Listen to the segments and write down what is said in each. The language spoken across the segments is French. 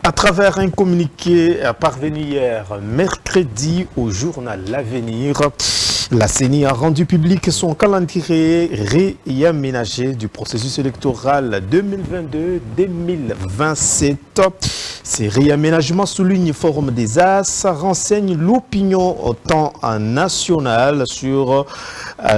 À travers un communiqué parvenu hier mercredi au journal L'Avenir, la CENI a rendu public son calendrier réaménagé du processus électoral 2022-2027. Ces réaménagements soulignent forme des As, renseignent l'opinion tant nationale sur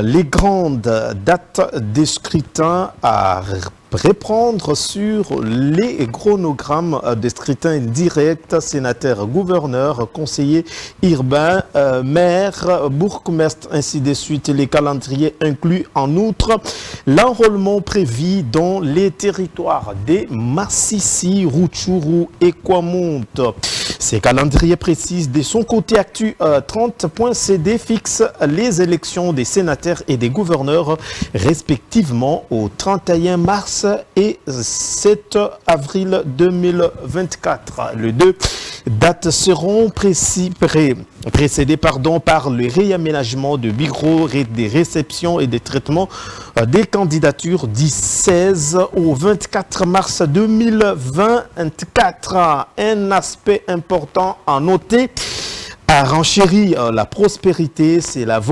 les grandes dates des scrutins à reprendre sur les chronogrammes des scrutins directs, sénateurs, gouverneurs, conseillers urbains, maires, bourgmestres, ainsi de suite. Les calendriers incluent en outre l'enrôlement prévu dans les territoires des Massissi, Rutshuru et Kwamount. Ces calendriers précisent de son côté Actu 30.cd fixe les élections des sénateurs et des gouverneurs respectivement au 31 mars et 7 avril 2024. Les deux dates seront précédées par le réaménagement de bureaux des réceptions et des traitements des candidatures du 16 au 24 mars 2024. Un aspect important à noter. À renchérir la prospérité, c'est la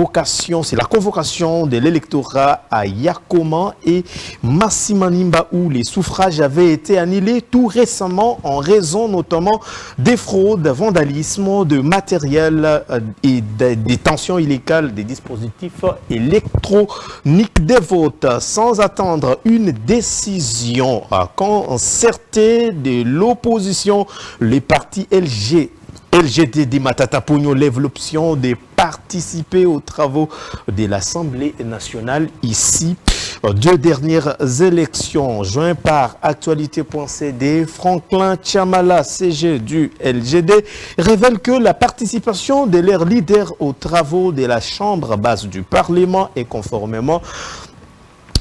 convocation de l'électorat à Yakoma et Massimanimba où les suffrages avaient été annulés tout récemment en raison notamment des fraudes, vandalisme, de matériel et des tensions illégales des dispositifs électroniques des votes. Sans attendre une décision concertée de l'opposition, les partis LGD Matata Pogno lève l'option de participer aux travaux de l'Assemblée nationale ici. Deux dernières élections jointes par Actualité.cd, Franklin Chamala, CG du LGD, révèle que la participation de leurs leaders aux travaux de la Chambre basse du Parlement est conformément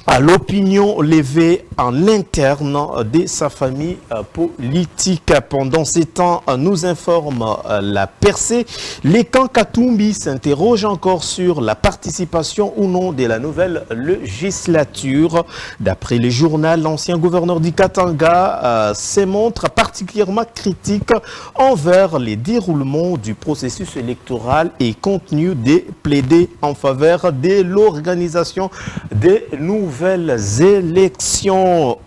à l'opinion levée en interne de sa famille politique. Pendant ces temps, nous informe la percée. Les camps Katumbi s'interrogent encore sur la participation ou non de la nouvelle législature. D'après le journal, l'ancien gouverneur du Katanga se montre particulièrement critique envers les déroulements du processus électoral et continue de plaider en faveur de l'organisation des nouvelles élections.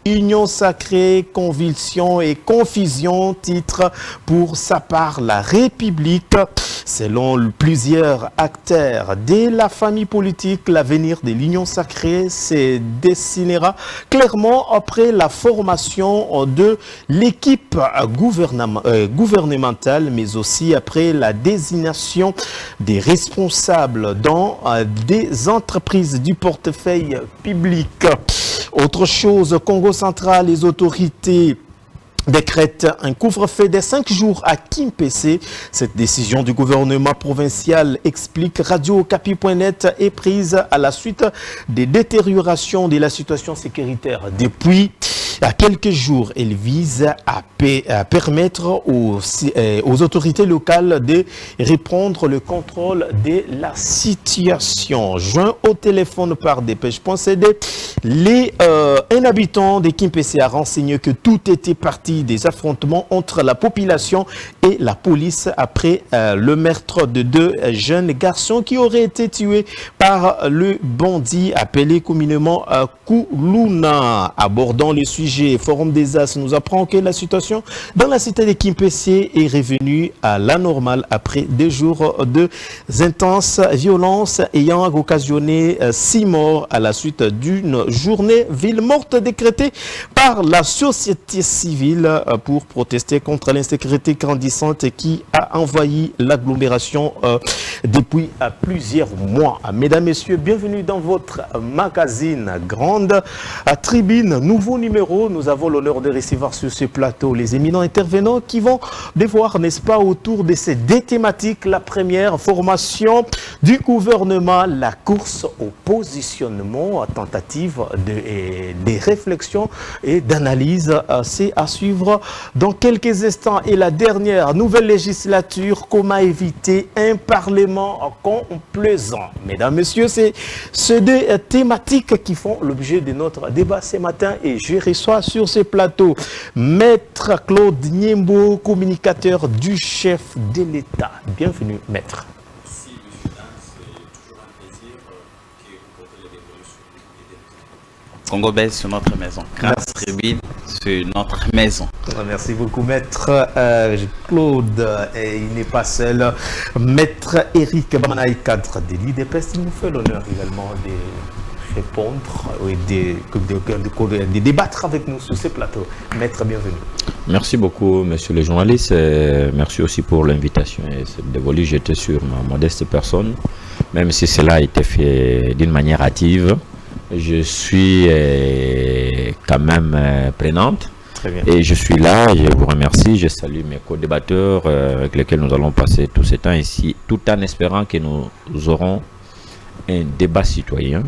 Union sacrée, convulsion et confusion, titre pour sa part la République. Selon plusieurs acteurs de la famille politique, l'avenir de l'Union sacrée se dessinera clairement après la formation de l'équipe gouvernementale, mais aussi après la désignation des responsables dans des entreprises du portefeuille public. Autre chose, Congo central, les autorités décrète un couvre-feu de 5 jours à Kimpese. Cette décision du gouvernement provincial, explique Radio-Okapi.net, est prise à la suite des détériorations de la situation sécuritaire. Depuis quelques jours, elle vise à permettre aux autorités locales de reprendre le contrôle de la situation. Joint au téléphone par Dépêche.cd, un habitant de Kimpese a renseigné que tout était parti des affrontements entre la population et la police après le meurtre de deux jeunes garçons qui auraient été tués par le bandit appelé communément Koulouna. Abordant le sujet, Forum des As nous apprend que la situation dans la cité de Kimpese est revenue à la normale après 2 jours de intenses violences ayant occasionné 6 morts à la suite d'une journée ville morte décrétée par la société civile pour protester contre l'insécurité grandissante qui a envahi l'agglomération depuis plusieurs mois. Mesdames, Messieurs, bienvenue dans votre magazine Grande Tribune. Nouveau numéro, nous avons l'honneur de recevoir sur ce plateau les éminents intervenants qui vont devoir, n'est-ce pas, autour de ces 2 thématiques. La première, formation du gouvernement, la course au positionnement, tentative de des réflexions et d'analyses. C'est à suivre dans quelques instants. Et la dernière nouvelle législature, comment éviter un parlement complaisant. Mesdames, Messieurs, c'est ces deux thématiques qui font l'objet de notre débat ce matin et je reçois sur ce plateau Maître Claude Niembo, communicateur du chef de l'État. Bienvenue, Maître. Merci, M. Dan. C'est toujours un plaisir que vous portez les développements sur l'idée. Congo Belge, c'est notre maison. Grâce Tribune, c'est notre maison. Merci beaucoup, Maître Claude. Et il n'est pas seul. Maître Eric Bamanaï, cadre de l'IDPS, il nous fait l'honneur également de répondre et de débattre avec nous sur ce plateau. Maître, bienvenue. Merci beaucoup, monsieur le journaliste. Merci aussi pour l'invitation. C'est dévolu, j'étais sur ma modeste personne, même si cela a été fait d'une manière hâtive. Je suis quand même prenante. Très bien. Et je suis là, je vous remercie. Je salue mes co-débatteurs avec lesquels nous allons passer tout ce temps ici, tout en espérant que nous aurons un débat citoyen.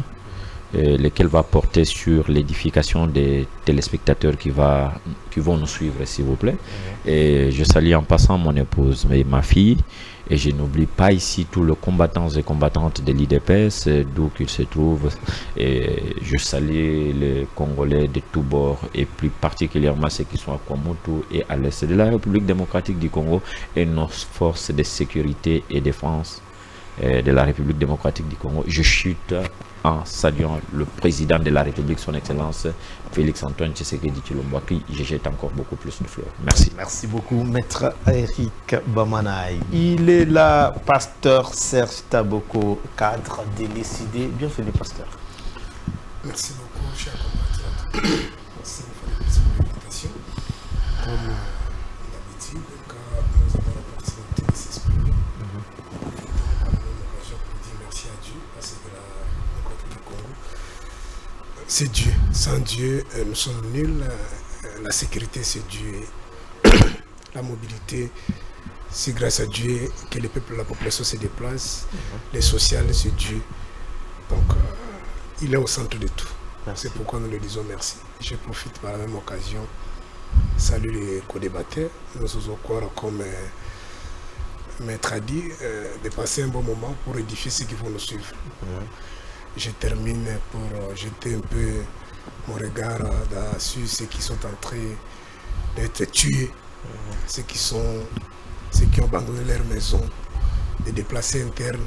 Lequel va porter sur l'édification des téléspectateurs qui vont nous suivre, s'il vous plaît. Et je salue en passant mon épouse et ma fille. Et je n'oublie pas ici tous les combattants et combattantes de l'IDPS, d'où qu'ils se trouvent. Et je salue les Congolais de tous bords, et plus particulièrement ceux qui sont à Kwamotou et à l'est de la République démocratique du Congo, et nos forces de sécurité et défense de la République démocratique du Congo. Je chute en saluant le président de la République, son Excellence Félix Antoine Tshisekedi Tshilombo, qui je jette encore beaucoup plus de fleurs. Merci. Merci beaucoup, Maître Eric Bamanaï. Il est là, pasteur Serge Taboko, cadre de l'ICD. Bienvenue, pasteur. Merci beaucoup, chers compatriotes. Merci pour l'invitation. Comme d'habitude, quand nous avons l'opportunité de s'exprimer, merci à Dieu, parce que le côté du Congo, c'est Dieu. Sans Dieu, nous sommes nuls. La sécurité, c'est Dieu. La mobilité, c'est grâce à Dieu que le peuple, la population se déplace. Les sociales, c'est Dieu. Donc, il est au centre de tout. C'est pourquoi nous le disons merci. Je profite par la même occasion. Salut les co-débatteurs. Nous sommes encore comme Maître a dit, de passer un bon moment pour édifier ceux qui vont nous suivre. Je termine pour jeter un peu mon regard sur ceux qui sont en train d'être tués, ceux qui ont abandonné leur maison, les déplacés internes,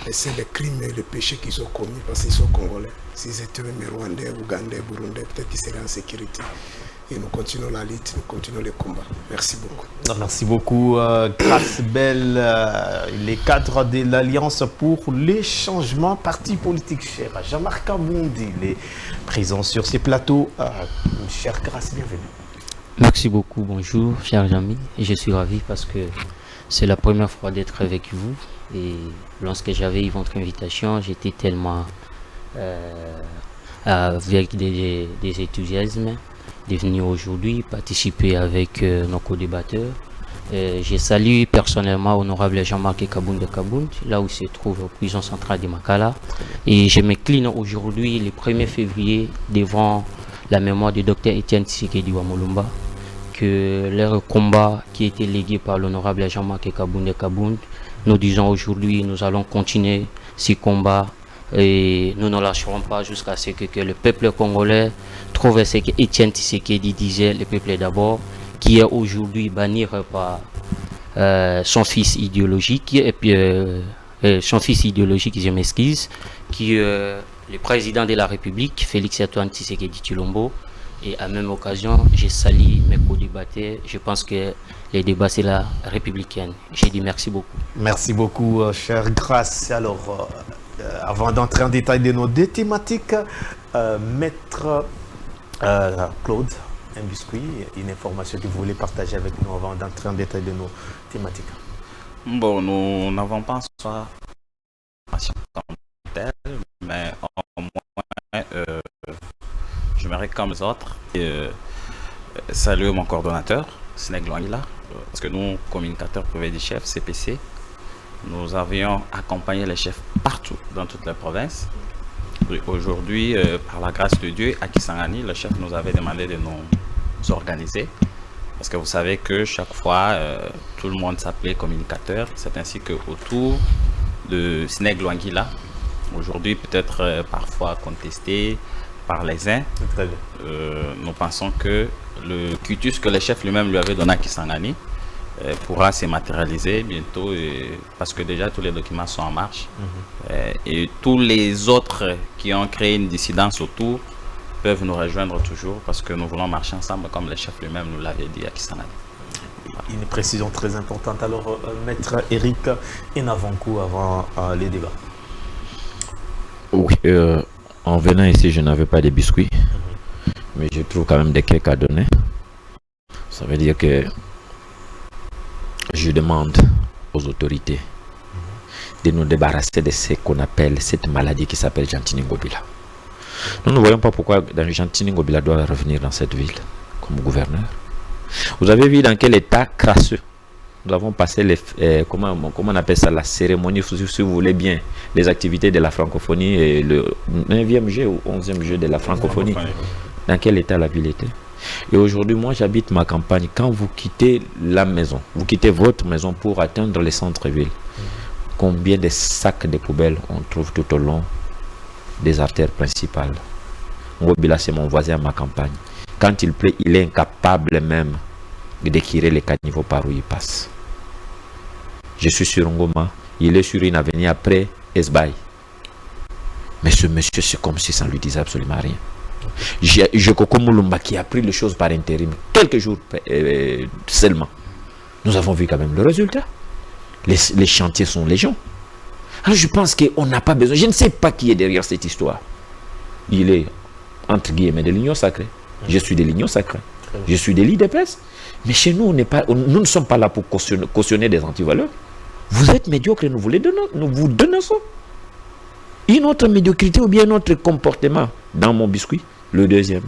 et c'est les crimes et les péchés qu'ils ont commis parce qu'ils sont congolais. S'ils étaient même rwandais, ougandais, burundais, peut-être qu'ils seraient en sécurité. Et nous continuons la lutte, nous continuons le combat. Merci beaucoup. Merci beaucoup, Grâce Belle, les cadres de l'Alliance pour les changements, parti politique cher. Jean-Marc Aboundi, les présents sur ces plateaux. Cher Grâce, bienvenue. Merci beaucoup, bonjour, chers amis. Je suis ravi parce que c'est la première fois d'être avec vous. Et lorsque j'avais eu votre invitation, j'étais tellement avec des enthousiasmes de venir aujourd'hui participer avec nos co-débatteurs. Je salue personnellement honorable Jean-Marc Kabound de Kabound, là où se trouve la prison centrale de Makala. Et je m'incline aujourd'hui, le 1er février, devant la mémoire du docteur Étienne Tshisekedi Wamolumba, que leur combat qui a été légué par l'honorable Jean-Marc Kabound de Kabound, nous disons aujourd'hui, nous allons continuer ce combat et nous ne lâcherons pas jusqu'à ce que le peuple congolais trouve ce que Étienne Tshisekedi disait, le peuple d'abord, qui est aujourd'hui banni par son fils idéologique, et puis son fils idéologique, je m'excuse, qui est le président de la République, Félix Antoine Tshisekedi Tshilombo. Et à même occasion, je salue mes co-débatteurs. Je pense que les débats, c'est la républicaine. J'ai dit merci beaucoup. Merci beaucoup, cher Grâce. Alors, avant d'entrer en détail de nos deux thématiques, Maître Claude, un biscuit, une information que vous voulez partager avec nous avant d'entrer en détail de nos thématiques. Bon, nous n'avons pas ça comme tel, mais au moins, j'aimerais comme les autres saluer mon coordonnateur, Sneg Loangila, parce que nous, communicateurs privés du chef, CPC, nous avions accompagné les chefs partout dans toutes les provinces Aujourd'hui, par la grâce de Dieu, à Kisangani, le chef nous avait demandé de nous organiser. Parce que vous savez que chaque fois, tout le monde s'appelait communicateur. C'est ainsi qu'autour de Sneg Luangila, aujourd'hui peut-être parfois contesté par les uns, Très bien. nous pensons que le cutus que le chef lui-même lui avait donné à Kisangani pourra se matérialiser bientôt, parce que déjà tous les documents sont en marche. Et tous les autres qui ont créé une dissidence autour peuvent nous rejoindre toujours, parce que nous voulons marcher ensemble comme le chef lui-même nous l'avait dit à Kisangani. Une précision très importante. Alors, Maître Eric Inavankou, avant les débats. Oui, en venant ici, je n'avais pas de biscuits, mais je trouve quand même des cakes à donner. Ça veut dire que je demande aux autorités de nous débarrasser de ce qu'on appelle cette maladie qui s'appelle Jantini Ngobila. Nous ne voyons pas pourquoi Jantini Ngobila doit revenir dans cette ville comme gouverneur. Vous avez vu dans quel état crasseux nous avons passé comment on appelle ça, la cérémonie, si vous voulez bien, les activités de la francophonie et le 9e jeu ou 11e jeu de la francophonie. Dans quel état la ville était. Et aujourd'hui, moi j'habite ma campagne. Quand vous quittez la maison, vous quittez votre maison pour atteindre les centres-villes, combien de sacs de poubelles on trouve tout au long des artères principales. Ngobila, c'est mon voisin à ma campagne. Quand il pleut, il est incapable même d'équirer les caniveaux par où il passe. Je suis sur Ngoma, il est sur une avenue après Esbaï. Mais ce monsieur, c'est comme si ça ne lui disait absolument rien. J'ai Koko Moulumba qui a pris les choses par intérim, quelques jours seulement. Nous avons vu quand même le résultat. Les chantiers sont légion. Alors je pense qu'on n'a pas besoin. Je ne sais pas qui est derrière cette histoire. Il est entre guillemets de l'union sacrée. Je suis de l'union sacrée. Je suis de l'IDPS. Mais chez nous, nous ne sommes pas là pour cautionner des antivaleurs. Vous êtes médiocre et nous vous dénonçons. Une autre médiocrité ou bien notre comportement dans mon biscuit, le deuxième,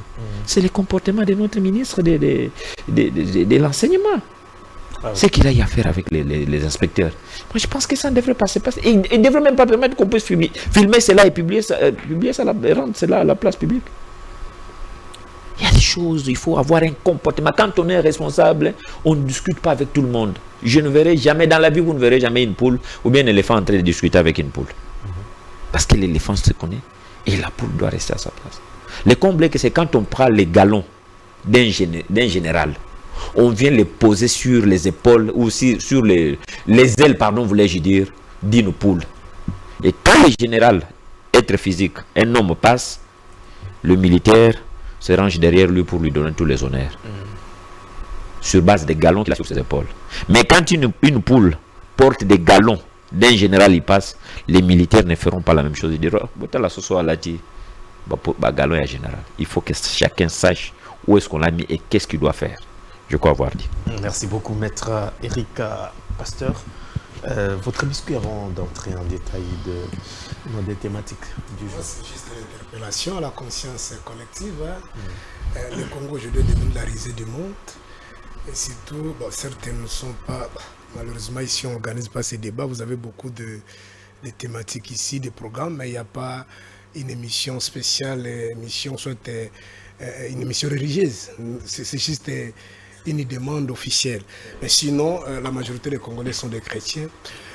c'est le comportement de notre ministre de l'enseignement. C'est qu'il a à faire avec les inspecteurs. Moi, je pense que ça ne devrait pas se passer. Il ne devrait même pas permettre qu'on puisse filmer cela et publier ça, rendre cela à la place publique. Il y a des choses, il faut avoir un comportement. Quand on est responsable, on ne discute pas avec tout le monde. Je ne verrai jamais, dans la vie, vous ne verrez jamais une poule ou bien un éléphant en train de discuter avec une poule. Parce que l'éléphant se connaît et la poule doit rester à sa place. Le comble est que c'est quand on prend les galons d'un général, on vient les poser sur les épaules ou sur les ailes, pardon, voulais-je dire, d'une poule. Et quand le général, être physique, un homme passe, le militaire se range derrière lui pour lui donner tous les honneurs. Sur base des galons qu'il a sur ses épaules. Mais quand une poule porte des galons d'un général, il passe, les militaires ne feront pas la même chose. Ils diront, galon est général. Il faut que chacun sache où est-ce qu'on l'a mis et qu'est-ce qu'il doit faire. Je crois avoir dit. Merci beaucoup, Maître Eric Pasteur. Votre biscuit avant d'entrer en détail des thématiques du jour. C'est juste l'interpellation à la conscience collective. Le Congo aujourd'hui est devenu la risée du monde. Et surtout, certains ne sont pas... Malheureusement, ici, on n'organise pas ces débats. Vous avez beaucoup de thématiques ici, des programmes, mais il n'y a pas une émission spéciale, soit une émission religieuse. C'est juste une demande officielle. Mais sinon, la majorité des Congolais sont des chrétiens.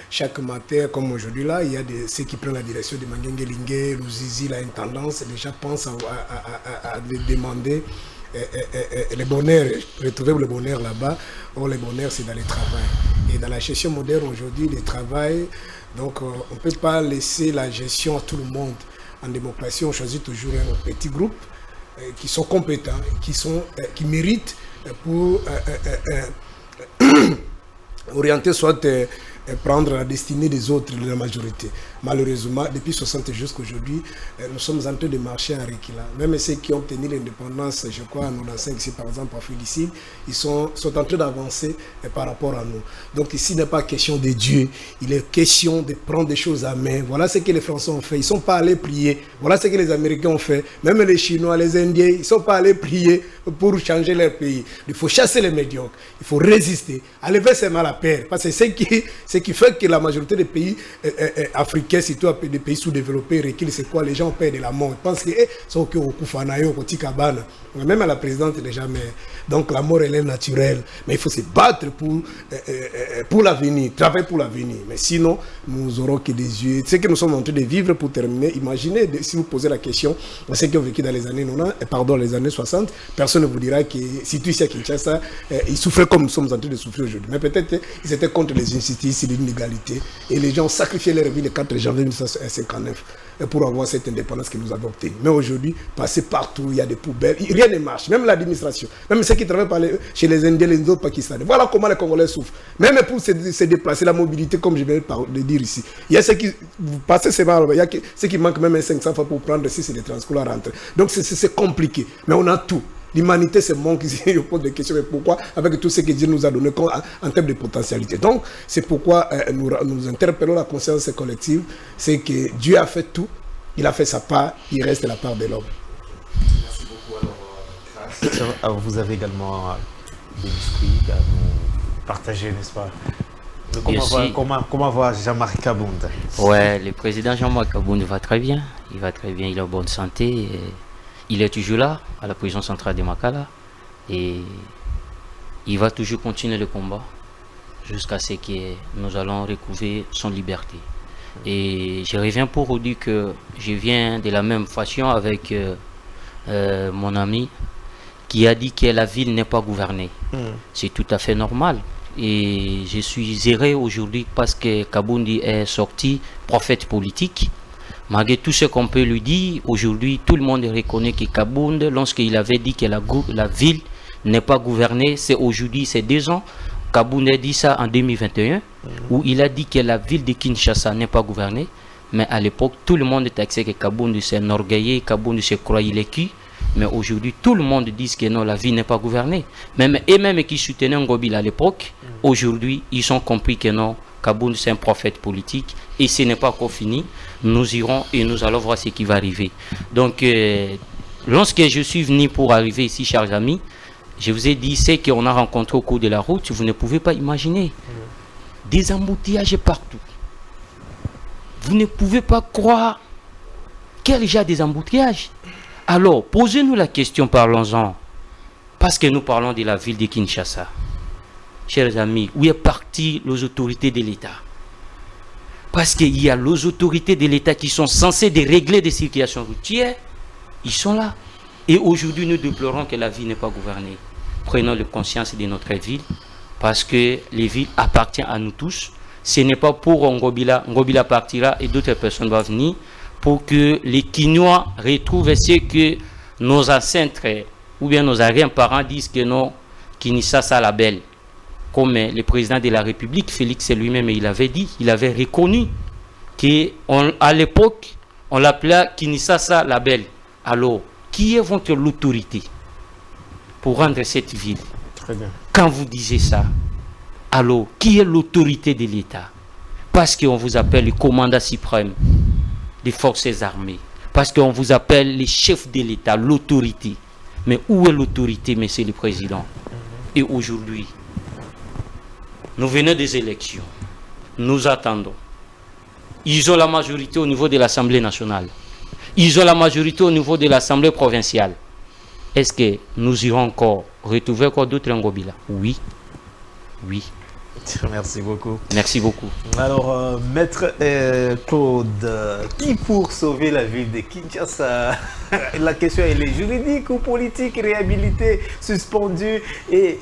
Chaque matin, comme aujourd'hui là, il y a ceux qui prennent la direction de Mangengelingue, Luzizi, là, une tendance. Les gens pensent à demander le bonheur, retrouver le bonheur là-bas. Or, le bonheur, c'est dans le travail. Et dans la gestion moderne aujourd'hui, le travail, donc on ne peut pas laisser la gestion à tout le monde. En démocratie, on choisit toujours un petit groupe qui sont compétents, qui méritent pour orienter soit prendre la destinée des autres, de la majorité. Malheureusement, depuis 60 jusqu'à aujourd'hui, nous sommes en train de marcher en reculant. Même ceux qui ont obtenu l'indépendance, je crois, en 95, ici par exemple, en Afrique du Sud, ils sont en train d'avancer par rapport à nous. Donc ici, il n'est pas question de Dieu, il est question de prendre des choses à main. Voilà ce que les Français ont fait. Ils ne sont pas allés prier. Voilà ce que les Américains ont fait. Même les Chinois, les Indiens, ils ne sont pas allés prier pour changer leur pays. Il faut chasser les médiocres. Il faut résister. Enlever ses mal à pair. Parce que c'est ce qui fait que la majorité des pays africains Africains, surtout des pays sous-développés, reculent, c'est quoi? Les gens paient de la mort. Ils pensent que c'est au Koufanayo, au Tikabana. Même à la présidente, déjà, mais donc la mort, elle est naturelle. Mais il faut se battre pour l'avenir, travailler pour l'avenir. Mais sinon, nous aurons que des yeux. Ce que nous sommes en train de vivre, pour terminer, imaginez, si vous posez la question, ceux qui ont vécu dans les années 90, les années 60, personne ne vous dira que, si tu ici à Kinshasa, ils souffraient comme nous sommes en train de souffrir aujourd'hui. Mais peut-être ils étaient contre les injustices et l'inégalité. Et les gens ont sacrifié leur vie le 4 janvier 1959 pour avoir cette indépendance que nous avons obtenue. Mais aujourd'hui, passer partout, il y a des poubelles, rien ne marche. Même l'administration, même ceux qui travaillent chez les Indiens, les autres Pakistanais. Voilà comment les Congolais souffrent. Même pour se déplacer, la mobilité, comme je viens de dire ici. Il y a ceux qui, vous passez ces barres, il y a ceux qui manquent même 500 fois pour prendre si c'est des transports à rentrer. Donc c'est compliqué. Mais on a tout. L'humanité se manque ici, je pose des questions, mais pourquoi, avec tout ce que Dieu nous a donné en termes de potentialité. Donc, c'est pourquoi nous interpellons la conscience collective, c'est que Dieu a fait tout, il a fait sa part, il reste la part de l'homme. Merci beaucoup. Alors, vous avez également des biscuits à nous partager, n'est-ce pas? Comment va Jean-Marc Kabound? Ouais, le président Jean-Marc Kabound va très bien. Il va très bien, il est en bonne santé. Il est toujours là, à la prison centrale de Makala. Et il va toujours continuer le combat jusqu'à ce que nous allons recouvrir son liberté. Et je reviens pour vous dire que je viens de la même façon avec mon ami qui a dit que la ville n'est pas gouvernée. C'est tout à fait normal. Et je suis heureux aujourd'hui parce que Kabound est sorti prophète politique. Malgré tout ce qu'on peut lui dire, aujourd'hui, tout le monde reconnaît que Kabound, lorsqu'il avait dit que la ville n'est pas gouvernée, c'est aujourd'hui, c'est 2 ans. Kabound a dit ça en 2021, où il a dit que la ville de Kinshasa n'est pas gouvernée. Mais à l'époque, tout le monde taxait que Kabound s'est enorgueillé, Kabound se croyait les culs. Mais aujourd'hui, tout le monde dit que non, la ville n'est pas gouvernée. Même qui soutenaient Ngobila à l'époque, aujourd'hui, ils ont compris que non, Kabound c'est un prophète politique et ce n'est pas encore fini. Nous irons et nous allons voir ce qui va arriver. Donc, lorsque je suis venu pour arriver ici, chers amis, je vous ai dit, ce qu'on a rencontré au cours de la route, vous ne pouvez pas imaginer. Des embouteillages partout. Vous ne pouvez pas croire quel genre des embouteillages. Alors, posez-nous la question, parlons-en. Parce que nous parlons de la ville de Kinshasa. Chers amis, où est parti les autorités de l'État? Parce qu'il y a les autorités de l'État qui sont censées de régler des circulations routières. Ils sont là. Et aujourd'hui, nous déplorons que la ville n'est pas gouvernée. Prenons le conscience de notre ville. Parce que les villes appartiennent à nous tous. Ce n'est pas pour Ngobila. Ngobila partira et d'autres personnes vont venir pour que les Kinois retrouvent ce que nos ancêtres ou bien nos arrière-parents disent que non, Kinshasa la belle. Comme le président de la République, Félix lui-même, il avait dit, il avait reconnu qu'à l'époque, on l'appelait Kinshasa la belle. Alors, qui est votre l'autorité pour rendre cette ville? Très bien. Quand vous disiez ça, alors, qui est l'autorité de l'État? Parce qu'on vous appelle le commandant suprême des forces armées. Parce qu'on vous appelle les chefs de l'État, l'autorité. Mais où est l'autorité, monsieur le président? Et aujourd'hui, nous venons des élections. Nous attendons. Ils ont la majorité au niveau de l'Assemblée nationale. Ils ont la majorité au niveau de l'Assemblée provinciale. Est-ce que nous irons encore retrouver encore d'autres Ngobila? Oui. Oui. Merci beaucoup. Merci beaucoup. Alors, Maître Claude, qui pour sauver la ville de Kinshasa? La question elle est juridique ou politique, réhabilitée, suspendue, et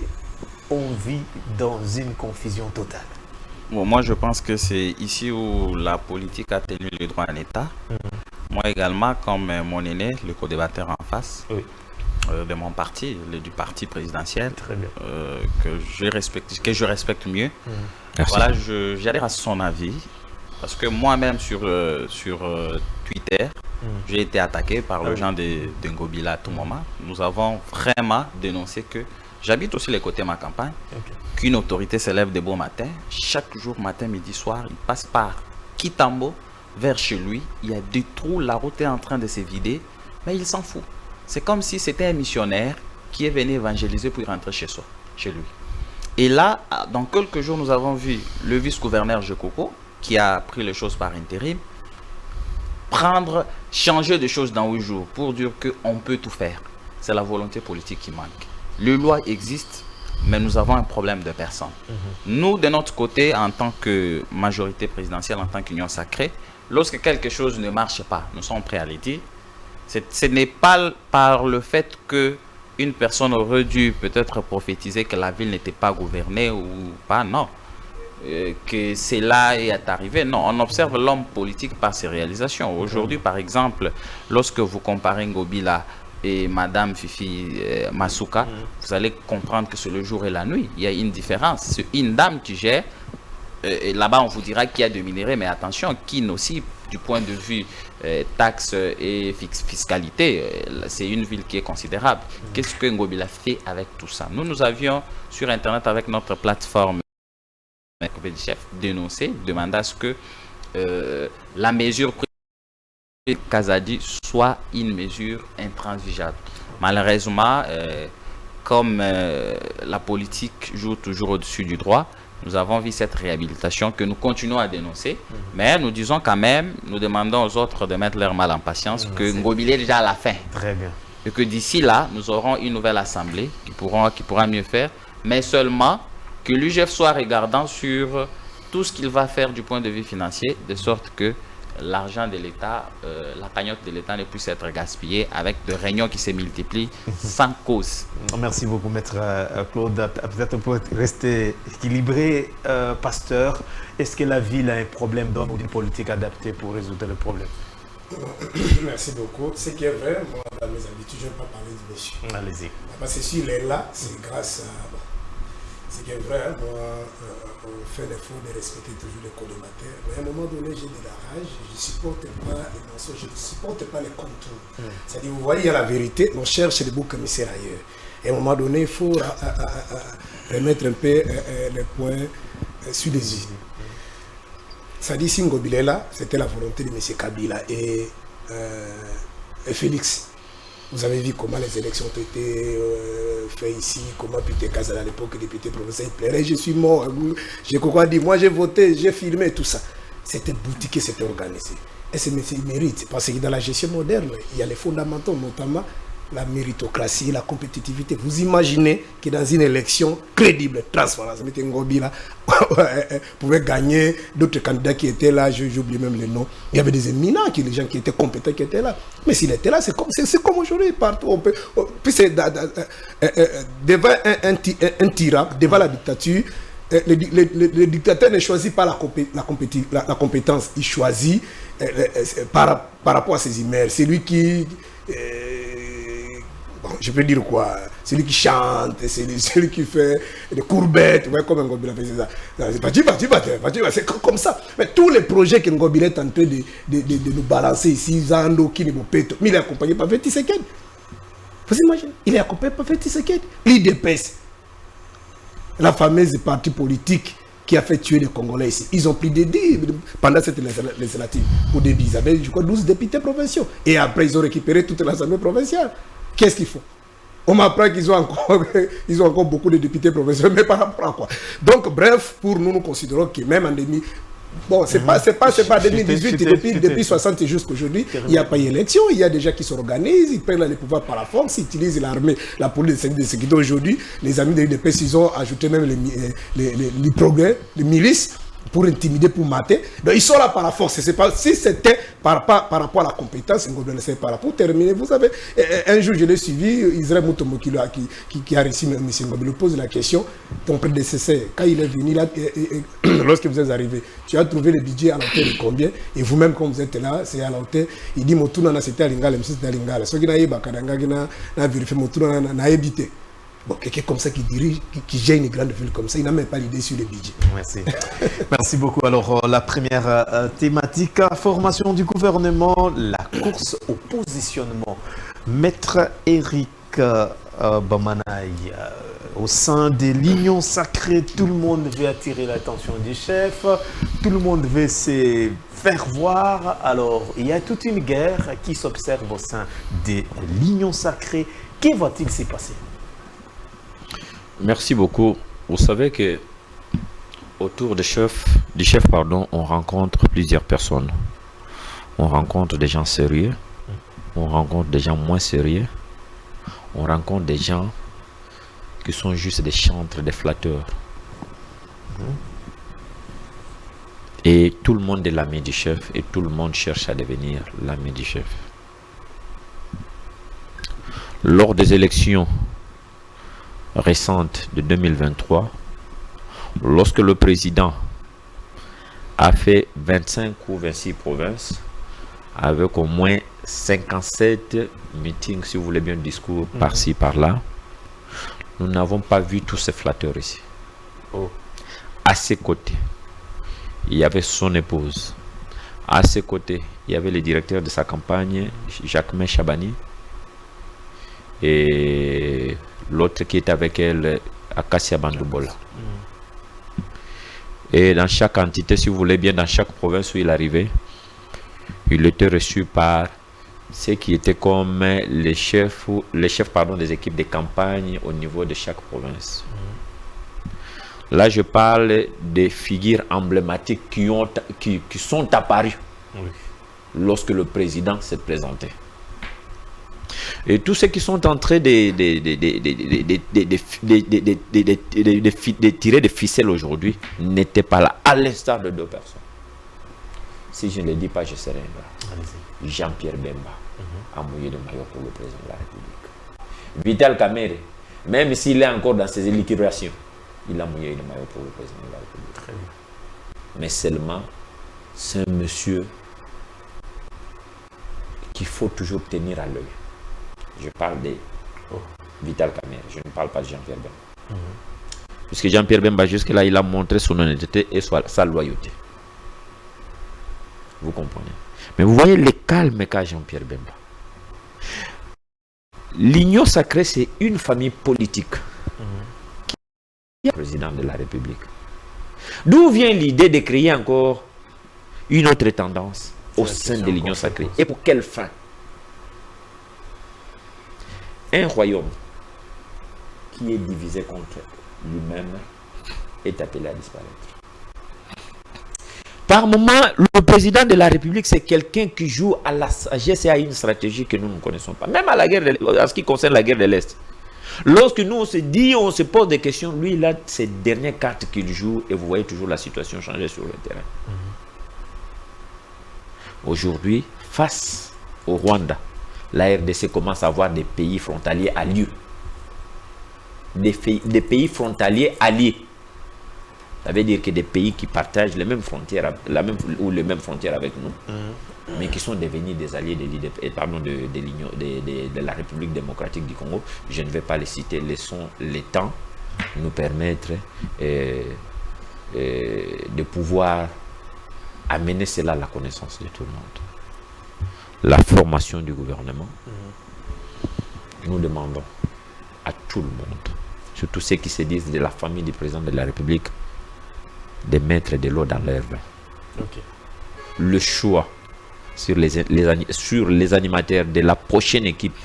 on vit dans une confusion totale. Bon, moi, je pense que c'est ici où la politique a tenu le droit en état. Moi également, comme mon aîné, le co-débatteur en face, oui, de mon parti, du parti présidentiel, très bien, que je respecte mieux. Merci. Voilà, j'adhère à son avis, parce que moi-même sur Twitter, j'ai été attaqué par les gens de Ngobila à tout moment. Nous avons vraiment dénoncé que j'habite aussi les côtés de ma campagne, qu'une autorité se lève de bon matin, chaque jour, matin, midi, soir, il passe par Kitambo vers chez lui, il y a des trous, la route est en train de se vider, mais il s'en fout. C'est comme si c'était un missionnaire qui est venu évangéliser pour rentrer chez lui. Et là, dans quelques jours, nous avons vu le vice-gouverneur Jekoko, qui a pris les choses par intérim, changer des choses dans 8 jours pour dire qu'on peut tout faire. C'est la volonté politique qui manque. Les lois existent, mais nous avons un problème de personnes. Nous, de notre côté, en tant que majorité présidentielle, en tant qu'union sacrée, lorsque quelque chose ne marche pas, nous sommes prêts à le dire. Ce n'est pas par le fait qu'une personne aurait dû peut-être prophétiser que la ville n'était pas gouvernée ou pas, non. Que cela est arrivé. Non, on observe l'homme politique par ses réalisations. Aujourd'hui, par exemple, lorsque vous comparez Ngobila et Madame Fifi Masuka, vous allez comprendre que c'est le jour et la nuit. Il y a une différence. C'est une dame qui gère. Là-bas, on vous dira qu'il y a de minéraux, mais attention, Kin aussi, du point de vue taxes et fiscalité, c'est une ville qui est considérable. Qu'est-ce que Ngobila fait avec tout ça? Nous avions sur Internet, avec notre plateforme chef, dénoncé, demandé à ce que la mesure prise par Kazadi soit une mesure intransigeable. Malheureusement, comme la politique joue toujours au-dessus du droit, nous avons vu cette réhabilitation que nous continuons à dénoncer, mais nous disons quand même, nous demandons aux autres de mettre leur mal en patience, que Ngobila est déjà à la fin. Très bien. Et que d'ici là, nous aurons une nouvelle assemblée qui pourra mieux faire, mais seulement que l'UGF soit regardant sur tout ce qu'il va faire du point de vue financier, de sorte que l'argent de l'État, la cagnotte de l'État ne puisse être gaspillée avec des réunions qui se multiplient sans cause. Merci beaucoup, Maître Claude. Peut-être pour rester équilibré, pasteur, est-ce que la ville a un problème d'homme ou d'une politique adaptée pour résoudre le problème? Merci beaucoup. Ce qui est vrai, moi, dans mes habitudes, je ne vais pas parler du monsieur. Allez-y. Parce que s'il est là, c'est grâce à... Ce qui est vrai, moi, on fait l'effort de respecter toujours les co-débatteurs. Mais à un moment donné, j'ai de la rage, je ne supporte pas les mensonges, je ne supporte pas les contours. C'est-à-dire, vous voyez, il y a la vérité, on cherche les boucs émissaires ailleurs. Et à un moment donné, il faut remettre un peu les points sur les i. C'est-à-dire, si Ngobila est là, c'était la volonté de M. Kabila et Félix. Vous avez vu comment les élections ont été faites ici, comment Peter Kazala à l'époque, député provincial, il plairait, je suis mort. J'ai quoi dire, moi j'ai voté, j'ai filmé, tout ça. C'était boutiqué, c'était organisé. Et c'est monsieur mérite, parce que dans la gestion moderne, il y a les fondamentaux, notamment la méritocratie, la compétitivité. Vous imaginez que dans une élection crédible, transparente, M. Ngobila pouvait gagner, d'autres candidats qui étaient là, j'oublie même les noms. Il y avait des éminents, les gens qui étaient compétents qui étaient là. Mais s'il était là, c'est comme aujourd'hui, partout. Puis c'est devant un tyran, devant la dictature, le dictateur ne choisit pas la compétence, il choisit par rapport à ses humeurs. C'est lui qui... je peux dire quoi, c'est lui qui chante, c'est lui qui fait des courbettes, ouais, comme Ngobila fait ça. C'est comme ça. Mais tous les projets que Ngobila est en train de nous balancer ici, Zando, Kinibopeto, mais il est accompagné par Félix Tshisekedi. Vous imaginez, il est accompagné par Félix Tshisekedi. L'IDPS, la fameuse partie politique qui a fait tuer les Congolais ici. Ils ont pris des dits pendant cette législative. Au début, ils avaient, je crois, 12 députés provinciaux. Et après, ils ont récupéré toute l'Assemblée provinciale. Qu'est-ce qu'ils font? On m'apprend qu'ils ont encore beaucoup de députés provinciaux, mais par rapport à quoi? Donc, bref, pour nous, nous considérons que même en 2000... Bon, c'est pas 2018, depuis 60 jusqu'à aujourd'hui, il n'y a pas d'élection, il y a des gens qui s'organisent, ils prennent les pouvoirs par la force, ils utilisent l'armée, la police de sécurité. Aujourd'hui, les amis de l'UDPS, ils ont ajouté même les progrès, les milices, pour intimider, pour mater. Donc ils sont là par la force. Pas, si c'était par rapport à la compétence, pour terminer, vous savez, un jour je l'ai suivi, Israël Moutomo qui a réussi, M. Ngobila pose la question, ton prédécesseur, quand il est venu là, lorsque vous êtes arrivé, tu as trouvé le budget à la hauteur de combien? Et vous-même, quand vous êtes là, c'est à la hauteur, il dit, Motouna, c'était à Lingala, c'était à Lingala. Ce qui n'a pas vérifié, Motouna n'a évité. Bon, quelqu'un comme ça qui dirige, qui gère une grande ville comme ça, il n'a même pas l'idée sur le budget. Merci. Merci beaucoup. Alors, la première thématique, formation du gouvernement, la course au positionnement. Maître Eric Bamanaï, au sein de l'Union sacrée, tout le monde veut attirer l'attention du chef, tout le monde veut se faire voir. Alors, il y a toute une guerre qui s'observe au sein de l'Union sacrée. Que va-t-il s'y passer? Merci beaucoup. Vous savez que autour du chef, on rencontre plusieurs personnes. On rencontre des gens sérieux, on rencontre des gens moins sérieux, on rencontre des gens qui sont juste des chantres, des flatteurs. Et tout le monde est l'ami du chef et tout le monde cherche à devenir l'ami du chef. Lors des élections récentes de 2023, lorsque le président a fait 25 ou 26 provinces, avec au moins 57 meetings, si vous voulez bien, discours par-ci, par-là, nous n'avons pas vu tous ces flatteurs ici. À ses côtés, il y avait son épouse. À ses côtés, il y avait le directeur de sa campagne, Jacquemin Chabani, et l'autre qui était avec elle, Akassia Bandoubola. Et dans chaque entité, si vous voulez bien, dans chaque province où il arrivait, il était reçu par ceux qui étaient comme les chefs des équipes de campagne au niveau de chaque province. Là, je parle des figures emblématiques qui sont apparues lorsque le président s'est présenté. Et tous ceux qui sont en train de tirer des ficelles aujourd'hui n'étaient pas là, à l'instar de 2 personnes. Si je ne le dis pas, je serai ingrat. Jean-Pierre Bemba a mouillé de maillot pour le président de la République. Vital Kamerhe, même s'il est encore dans ses élucubrations, il a mouillé de maillot pour le président de la République. Très bien. Mais seulement, c'est un monsieur qu'il faut toujours tenir à l'œil. Je parle de Vital Kamerhe, je ne parle pas de Jean-Pierre Bemba. Puisque Jean-Pierre Bemba, jusque-là, il a montré son honnêteté et sa loyauté. Vous comprenez? Mais vous voyez le calme qu'a Jean-Pierre Bemba. L'Union sacrée, c'est une famille politique qui est président de la République. D'où vient l'idée de créer encore une autre tendance au sein de l'Union sacrée? Et pour quelle fin? Un royaume qui est divisé contre lui-même est appelé à disparaître. Par moment, le président de la République, c'est quelqu'un qui joue à la sagesse et à une stratégie que nous ne connaissons pas. Même à la guerre en ce qui concerne la guerre de l'Est. Lorsque nous, on se dit, on se pose des questions, lui, il a ces dernières cartes qu'il joue et vous voyez toujours la situation changer sur le terrain. Aujourd'hui, face au Rwanda, la RDC commence à avoir des pays frontaliers alliés. Des pays frontaliers alliés. Ça veut dire que des pays qui partagent les mêmes frontières, les mêmes frontières avec nous, mais qui sont devenus des alliés de la République démocratique du Congo. Je ne vais pas les citer, laissons le temps nous permettre de pouvoir amener cela à la connaissance de tout le monde. La formation du gouvernement, nous demandons à tout le monde, surtout ceux qui se disent de la famille du président de la République, de mettre de l'eau dans leur vin. Le choix sur les animateurs de la prochaine équipe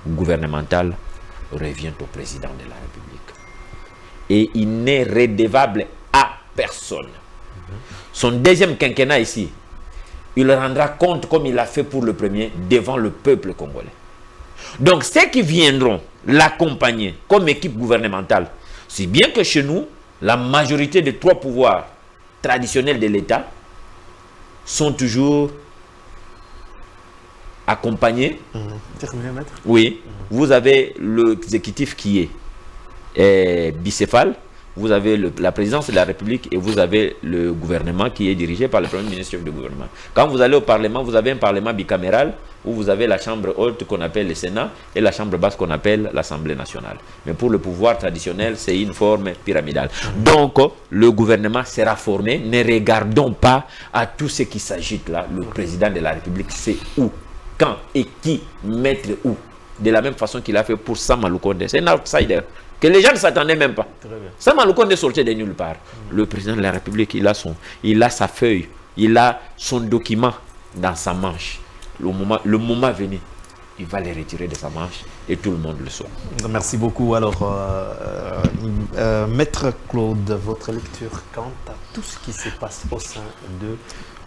gouvernementale revient au président de la République. Et il n'est redevable à personne. Son deuxième quinquennat ici, il rendra compte comme il a fait pour le premier devant le peuple congolais. Donc ceux qui viendront l'accompagner comme équipe gouvernementale, si bien que chez nous, la majorité des 3 pouvoirs traditionnels de l'État sont toujours accompagnés. Oui, vous avez l'exécutif qui est bicéphale, vous avez la présidence de la République et vous avez le gouvernement qui est dirigé par le premier ministre chef du gouvernement. Quand vous allez au Parlement, vous avez un Parlement bicaméral où vous avez la chambre haute qu'on appelle le Sénat et la chambre basse qu'on appelle l'Assemblée nationale. Mais pour le pouvoir traditionnel, c'est une forme pyramidale. Donc, le gouvernement sera formé. Ne regardons pas à tout ce qui s'agite là. Le président de la République sait où, quand et qui mettre où. De la même façon qu'il a fait pour Sama Lukonde. C'est un outsider que les gens ne s'attendaient même pas. Sama Lukonde est sorti de nulle part. Le président de la République, il a sa feuille, il a son document dans sa manche. Le moment venu, il va les retirer de sa manche et tout le monde le saura. Merci beaucoup. Alors, Maître Claude, votre lecture quant à tout ce qui se passe au sein de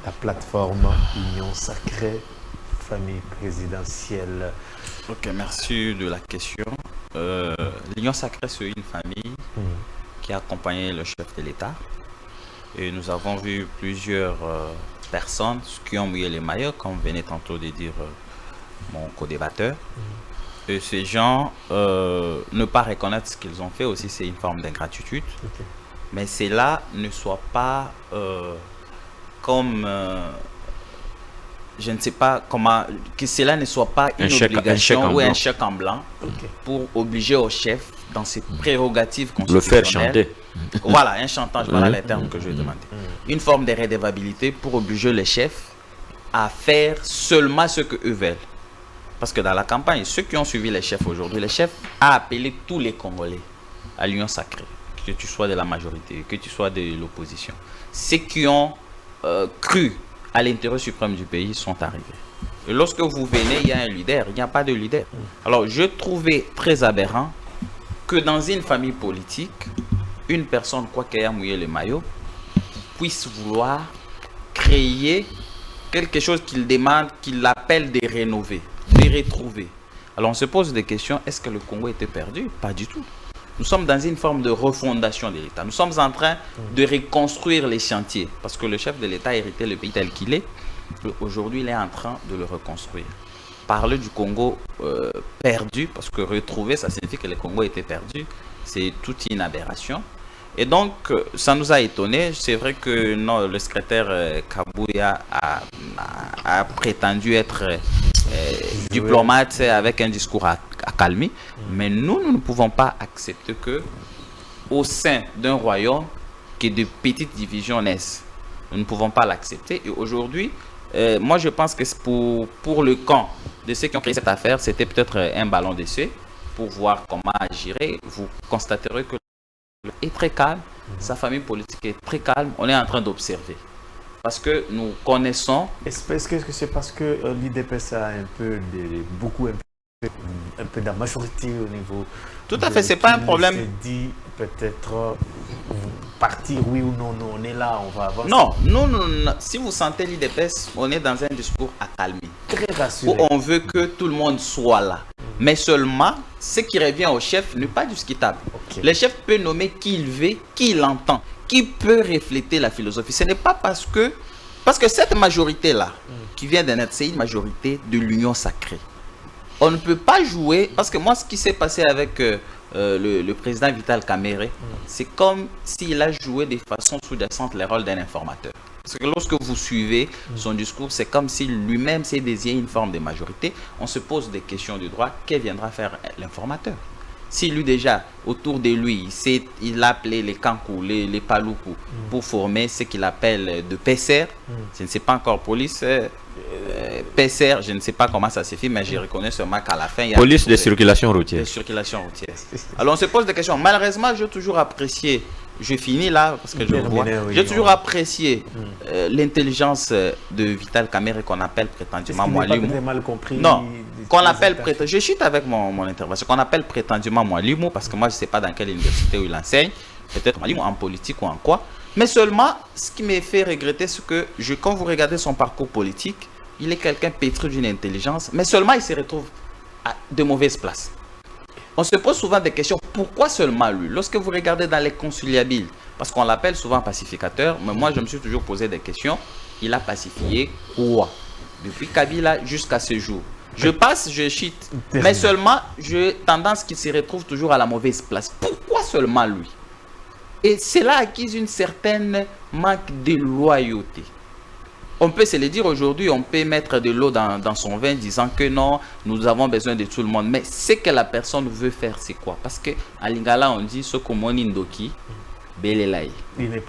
la plateforme Union Sacrée, famille présidentielle. Ok, merci de la question. L'Union Sacrée, c'est une famille qui a accompagné le chef de l'État. Et nous avons vu plusieurs personnes qui ont mouillé les maillots, comme venait tantôt de dire mon co-débatteur. Et ces gens, ne pas reconnaître ce qu'ils ont fait aussi, c'est une forme d'ingratitude. Mais cela ne soit pas comme... je ne sais pas comment... Que cela ne soit pas une obligation ou un chèque en blanc pour obliger au chef, dans ses prérogatives constitutionnelles... Le faire chanter. Voilà, un chantage, voilà les termes que je vais demander. Une forme de redevabilité pour obliger les chefs à faire seulement ce qu'eux veulent. Parce que dans la campagne, ceux qui ont suivi les chefs aujourd'hui, les chefs ont appelé tous les Congolais à l'Union Sacrée, que tu sois de la majorité, que tu sois de l'opposition. Ceux qui ont cru à l'intérêt suprême du pays sont arrivés. Et lorsque vous venez, il y a un leader, il n'y a pas de leader. Alors, je trouvais très aberrant que dans une famille politique, une personne, quoi qu'elle ait mouillé le maillot, puisse vouloir créer quelque chose qu'il demande, qu'il appelle de rénover, de retrouver. Alors on se pose des questions, est-ce que le Congo était perdu? Pas du tout. Nous sommes dans une forme de refondation de l'État. Nous sommes en train de reconstruire les chantiers. Parce que le chef de l'État a hérité le pays tel qu'il est. Aujourd'hui, il est en train de le reconstruire. Parler du Congo perdu, parce que retrouver, ça signifie que le Congo était perdu. C'est toute une aberration. Et donc, ça nous a étonnés. C'est vrai que non, le secrétaire Kabouya a prétendu être diplomate avec un discours accalmie. Mais nous ne pouvons pas accepter que, au sein d'un royaume, que de petites divisions naissent. Nous ne pouvons pas l'accepter. Et aujourd'hui, moi je pense que pour le camp de ceux qui ont créé cette affaire, c'était peut-être un ballon d'essai pour voir comment agir. Vous constaterez que est très calme, sa famille politique est très calme, on est en train d'observer. Parce que nous connaissons... Est-ce que c'est parce que l'IDPS a un peu de la majorité au niveau... Tout à fait, c'est pas un problème. C'est dit peut-être partir, oui ou non, on est là, on va avancer. Non, si vous sentez l'IDPS, on est dans un discours accalmé. Très rassuré. Où on veut que tout le monde soit là. Mais seulement, ce qui revient au chef n'est pas discutable. Le chef peut nommer qui il veut, qui il entend, qui peut refléter la philosophie. Ce n'est pas parce que cette majorité-là, qui vient de naître, c'est une majorité de l'Union Sacrée. On ne peut pas jouer, parce que moi, ce qui s'est passé avec le président Vital Kamerhe, c'est comme s'il a joué de façon sous-jacente le rôle d'un informateur. Parce que lorsque vous suivez son discours, c'est comme si lui-même s'est désigné une forme de majorité. On se pose des questions du droit. Que viendra faire l'informateur? Si lui déjà, autour de lui, il a appelé les Kankou, les Paloukou, pour former ce qu'il appelle de PCR, je ne sais pas encore police, PCR, je ne sais pas comment ça s'écrit, mais je reconnais seulement qu'à la fin, il y a... Police de circulation routière. De circulation routière. Alors on se pose des questions. Malheureusement, j'ai toujours apprécié, je finis là, parce que je le vois, j'ai toujours apprécié l'intelligence de Vital Kamerhe qu'on appelle prétendument Mwalimu. Mal compris. Non, qu'on appelle prétendument, je chute avec mon intervention, qu'on appelle prétendument Mwalimu, parce que moi je ne sais pas dans quelle université où il enseigne, peut-être Mwalimu en politique ou en quoi. Mais seulement, ce qui me fait regretter, c'est que quand vous regardez son parcours politique, il est quelqu'un pétri d'une intelligence, mais seulement il se retrouve à de mauvaises places. On se pose souvent des questions, pourquoi seulement lui? Lorsque vous regardez dans les conciliabiles, parce qu'on l'appelle souvent pacificateur, mais moi je me suis toujours posé des questions, il a pacifié quoi? Depuis Kabila jusqu'à ce jour. Je passe, je chute, mais seulement j'ai tendance qu'il se retrouve toujours à la mauvaise place. Pourquoi seulement lui? Et cela acquise une certaine manque de loyauté. On peut se le dire aujourd'hui, on peut mettre de l'eau dans son vin disant que non, nous avons besoin de tout le monde. Mais ce que la personne veut faire, c'est quoi? Parce qu'à Lingala, on dit ce qu'on Ndoki, Belelaï.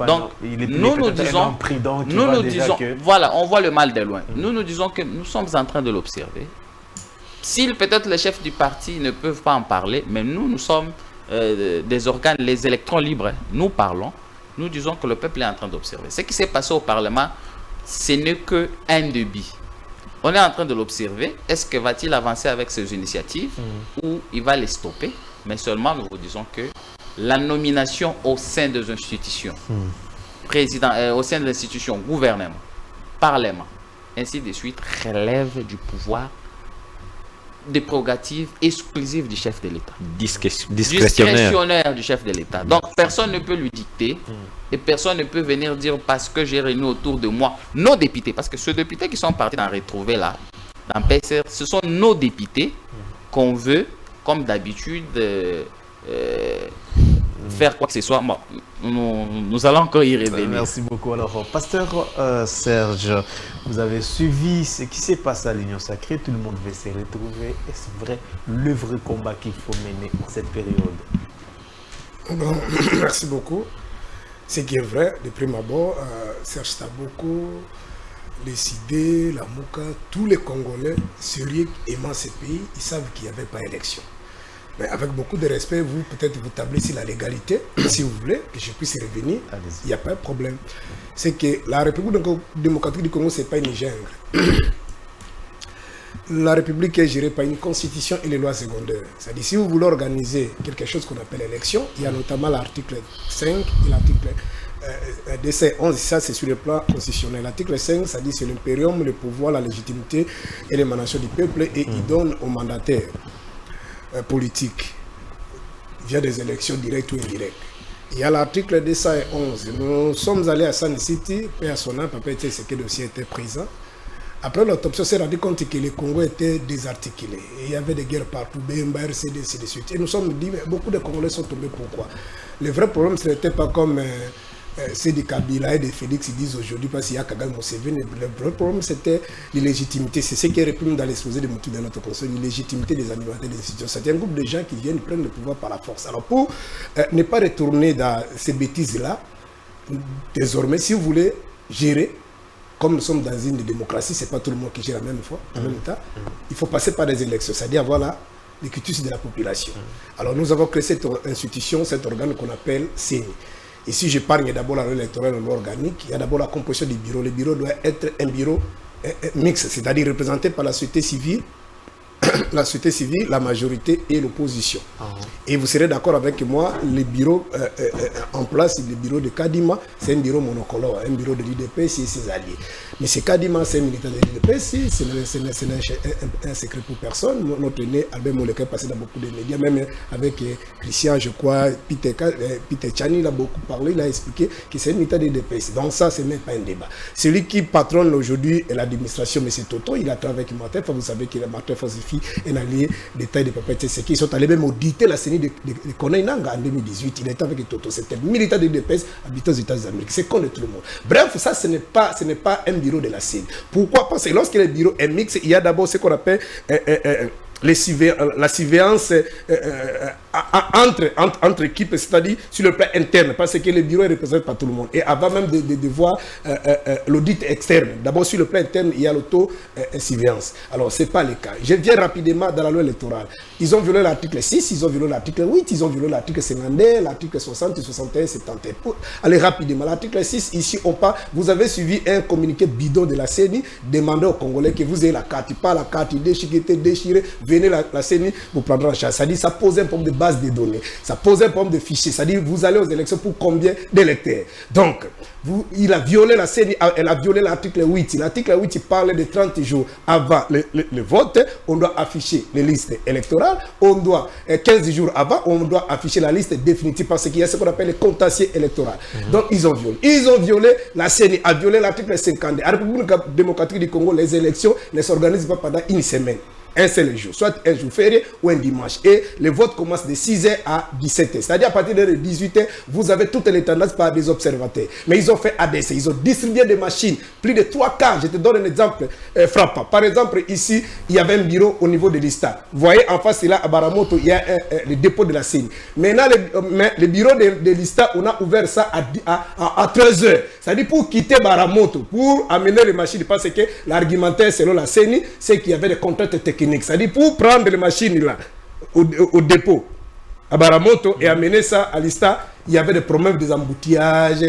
Donc, nous disons, voilà, on voit le mal de loin. Nous disons que nous sommes en train de l'observer. S'ils, peut-être les chefs du parti ne peuvent pas en parler, mais nous sommes des organes, les électrons libres. Nous parlons, nous disons que le peuple est en train d'observer. Ce qui s'est passé au Parlement, ce n'est qu'un débit. On est en train de l'observer. Est-ce que va-t-il avancer avec ses initiatives ou il va les stopper? Mais seulement nous vous disons que la nomination au sein des institutions, au sein de l'institution gouvernement, Parlement, ainsi de suite, relève du pouvoir, des prérogatives exclusives du chef de l'État. Discrétionnaire du chef de l'État. Donc personne ne peut lui dicter et personne ne peut venir dire parce que j'ai réuni autour de moi nos députés, parce que ceux députés qui sont partis d'en retrouver là, dans PSR, ce sont nos députés qu'on veut, comme d'habitude, faire quoi que ce soit. Bon, nous allons encore y revenir. Merci beaucoup. Alors, pasteur Serge, vous avez suivi ce qui s'est passé à l'Union Sacrée. Tout le monde veut se retrouver. Est-ce vrai le vrai combat qu'il faut mener en cette période? Bon, merci beaucoup. Ce qui est vrai, de prime abord, Serge Taboko, les idées, la Mouka, tous les Congolais sérieux aimant ce pays, ils savent qu'il n'y avait pas d'élection. Mais avec beaucoup de respect, vous, peut-être vous tablez sur la légalité, si vous voulez, que je puisse revenir, il n'y a pas de problème. C'est que la République démocratique du Congo, ce n'est pas une jungle. La République est gérée par une constitution et les lois secondaires. C'est-à-dire, si vous voulez organiser quelque chose qu'on appelle élection, il y a notamment l'article 5 et l'article DC 11, ça c'est sur le plan constitutionnel. L'article 5, ça dit c'est l'impérium, le pouvoir, la légitimité et l'émanation du peuple, et il donne aux mandataires politique via des élections directes ou indirectes. Il y a l'article 211. Nous sommes allés à San City, paix à son âme, papa était ce que le dossier était présent. Après l'autopsie, on s'est rendu compte que le Congo était désarticulé. Et il y avait des guerres partout, BMBA, RCD, ainsi de suite. Et nous sommes dit, mais beaucoup de Congolais sont tombés. Pourquoi? Le vrai problème, ce n'était pas comme c'est des Kabila et des Félix, ils disent aujourd'hui, parce qu'il y a Kagame Museveni. Le vrai problème, c'était l'illégitimité. C'est ce qui est réprime dans l'exposé de Moutou de notre conseil, l'illégitimité des animateurs des institutions. C'est un groupe de gens qui viennent prendre le pouvoir par la force. Alors pour ne pas retourner dans ces bêtises-là, désormais, si vous voulez gérer, comme nous sommes dans une démocratie, ce n'est pas tout le monde qui gère en même temps, il faut passer par des élections, c'est-à-dire voilà le quitus de la population. Alors nous avons créé cette institution, cet organe qu'on appelle CENI. Ici, j'épargne d'abord la loi électorale, la loi organique. Il y a d'abord la composition du bureau. Le bureau doit être un bureau mixte, c'est-à-dire représenté par la société civile, la majorité et l'opposition. Et vous serez d'accord avec moi, le bureau en place, le bureau de Kadima, c'est un bureau monocolore, un bureau de l'UDPS et ses alliés. Mais c'est Kadima, c'est un militant de l'UDPS, c'est un secret pour personne. Notre aîné, Albert Moleka, est passé dans beaucoup de médias, même avec Christian, je crois, Peter Chani, il a beaucoup parlé, il a expliqué que c'est un militant de l'UDPS. Donc ça, ce n'est pas un débat. Celui qui patronne aujourd'hui l'administration, M. Toto, il a travaillé avec Martin, vous savez qu'il a Martin Fosify, un allié d'État de Papa Tshisekedi. Ils sont allés même auditer la CENI de Koné Nanga en 2018. Il était avec Toto. C'était militant de l'UDPS habitant aux États-Unis. C'est con de tout le monde. Bref, ça, ce n'est pas un bureau de la CENI. Pourquoi? Parce que lorsque le bureau est mixte, il y a d'abord ce qu'on appelle la surveillance entre équipes, c'est-à-dire sur le plan interne, parce que le bureau est représenté par tout le monde. Et avant même de voir l'audit externe, d'abord sur le plan interne, il y a l'auto-surveillance. Alors, ce n'est pas le cas. Je viens rapidement dans la loi électorale. Ils ont violé l'article 6, ils ont violé l'article 8, ils ont violé l'article 52, l'article 60, 61, 71. Allez rapidement. L'article 6, ici, vous avez suivi un communiqué bidon de la CENI, demandant aux Congolais que vous ayez la carte. Pas la carte, déchirée, venez la CENI, vous prendrez en charge. C'est-à-dire, ça pose un problème de base de données. Ça pose un problème de fichiers. C'est-à-dire, vous allez aux élections pour combien d'électeurs. Donc, il a violé la CENI, elle a violé l'article 8. L'article 8, il parle de 30 jours avant le vote. On doit afficher les listes électorales. On doit, 15 jours avant, on doit afficher la liste définitive parce qu'il y a ce qu'on appelle le contentieux électoral. Donc, ils ont violé. Ils ont violé, la CENI a violé l'article 50. À la République démocratique du Congo, les élections ne s'organisent pas pendant une semaine. Un seul jour, soit un jour férié ou un dimanche. Et le vote commence de 6h à 17h. C'est-à-dire à partir de 18h, vous avez toutes les tendances par des observateurs. Mais ils ont fait ADC, ils ont distribué des machines, plus de 3 quarts. Je te donne un exemple frappant. Par exemple, ici, il y avait un bureau au niveau de l'ISTA. Vous voyez, en face, là, à Baramoto, il y a le dépôt de la CENI. Maintenant, le bureau de l'ISTA, on a ouvert ça à 13h. C'est-à-dire pour quitter Baramoto, pour amener les machines, parce que l'argumentaire, selon la CENI, c'est qu'il y avait des contraintes techniques. C'est-à-dire pour prendre les machines là au dépôt à Baramoto et amener ça à l'ISTA, il y avait des problèmes des embouteillages,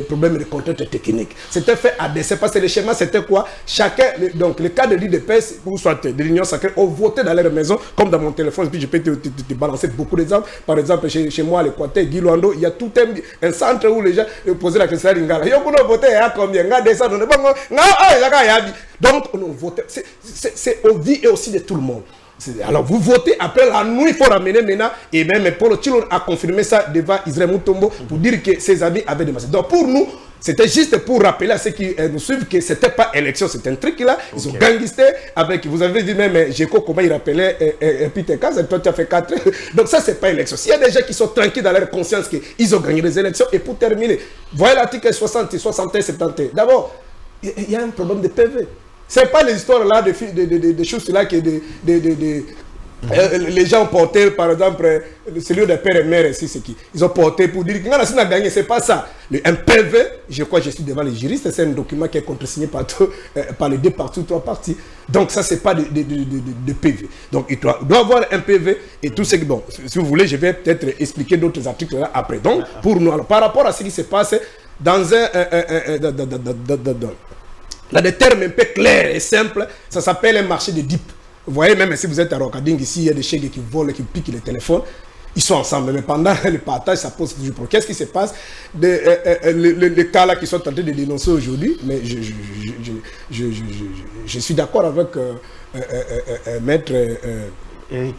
problèmes de contraintes techniques. C'était fait à dessein parce que le schéma c'était quoi? Chacun, donc les cas de l'IDPS ou soit de l'Union sacrée ont voté dans leur maison, comme dans mon téléphone, puis je peux te balancer beaucoup d'exemples. Par exemple, chez moi à l'Équateur, Guy Luando, il y a tout un centre où les gens posaient la question à Lingala. Ils ont voté à combien? Donc on a voté. C'est au vie et aussi de tout le monde. Alors vous votez, après la nuit, il faut ramener maintenant, et même Paul Tchilon a confirmé ça devant Israël Moutombo pour dire que ses amis avaient démassé. Donc pour nous, c'était juste pour rappeler à ceux qui nous suivent que ce n'était pas élection, c'était un truc là, ils ont gangisté avec, vous avez vu même Géco, comment il rappelait Peter Kaz, toi tu as fait 4. Donc ça c'est pas élection. S'il y a des gens qui sont tranquilles dans leur conscience qu'ils ont gagné les élections, et pour terminer, voyez l'article 60, 61, 71. D'abord, il y a un problème de PV. C'est pas les histoires là de choses là que les gens ont porté, par exemple, celui de père et mère ici, c'est qui? Ils ont porté pour dire que a gagné, c'est pas ça. Un PV, je crois que je suis devant les juristes, c'est un document qui est contresigné par les 2 parties ou 3 parties. Donc ça, c'est pas de PV. Donc il doit avoir un PV et tout ce que, bon, si vous voulez, je vais peut-être expliquer d'autres articles là après. Donc, pour nous, alors, par rapport à ce qui se passe dans dans des termes un peu clairs et simples, ça s'appelle un marché de dip. Vous voyez, même si vous êtes à Rokading ici, il y a des chèques qui volent, qui piquent les téléphones. Ils sont ensemble, mais pendant le partage, ça pose toujours problème. Qu'est-ce qui se passe? Les cas là qui sont tentés de dénoncer aujourd'hui, mais je suis d'accord avec maître Eric,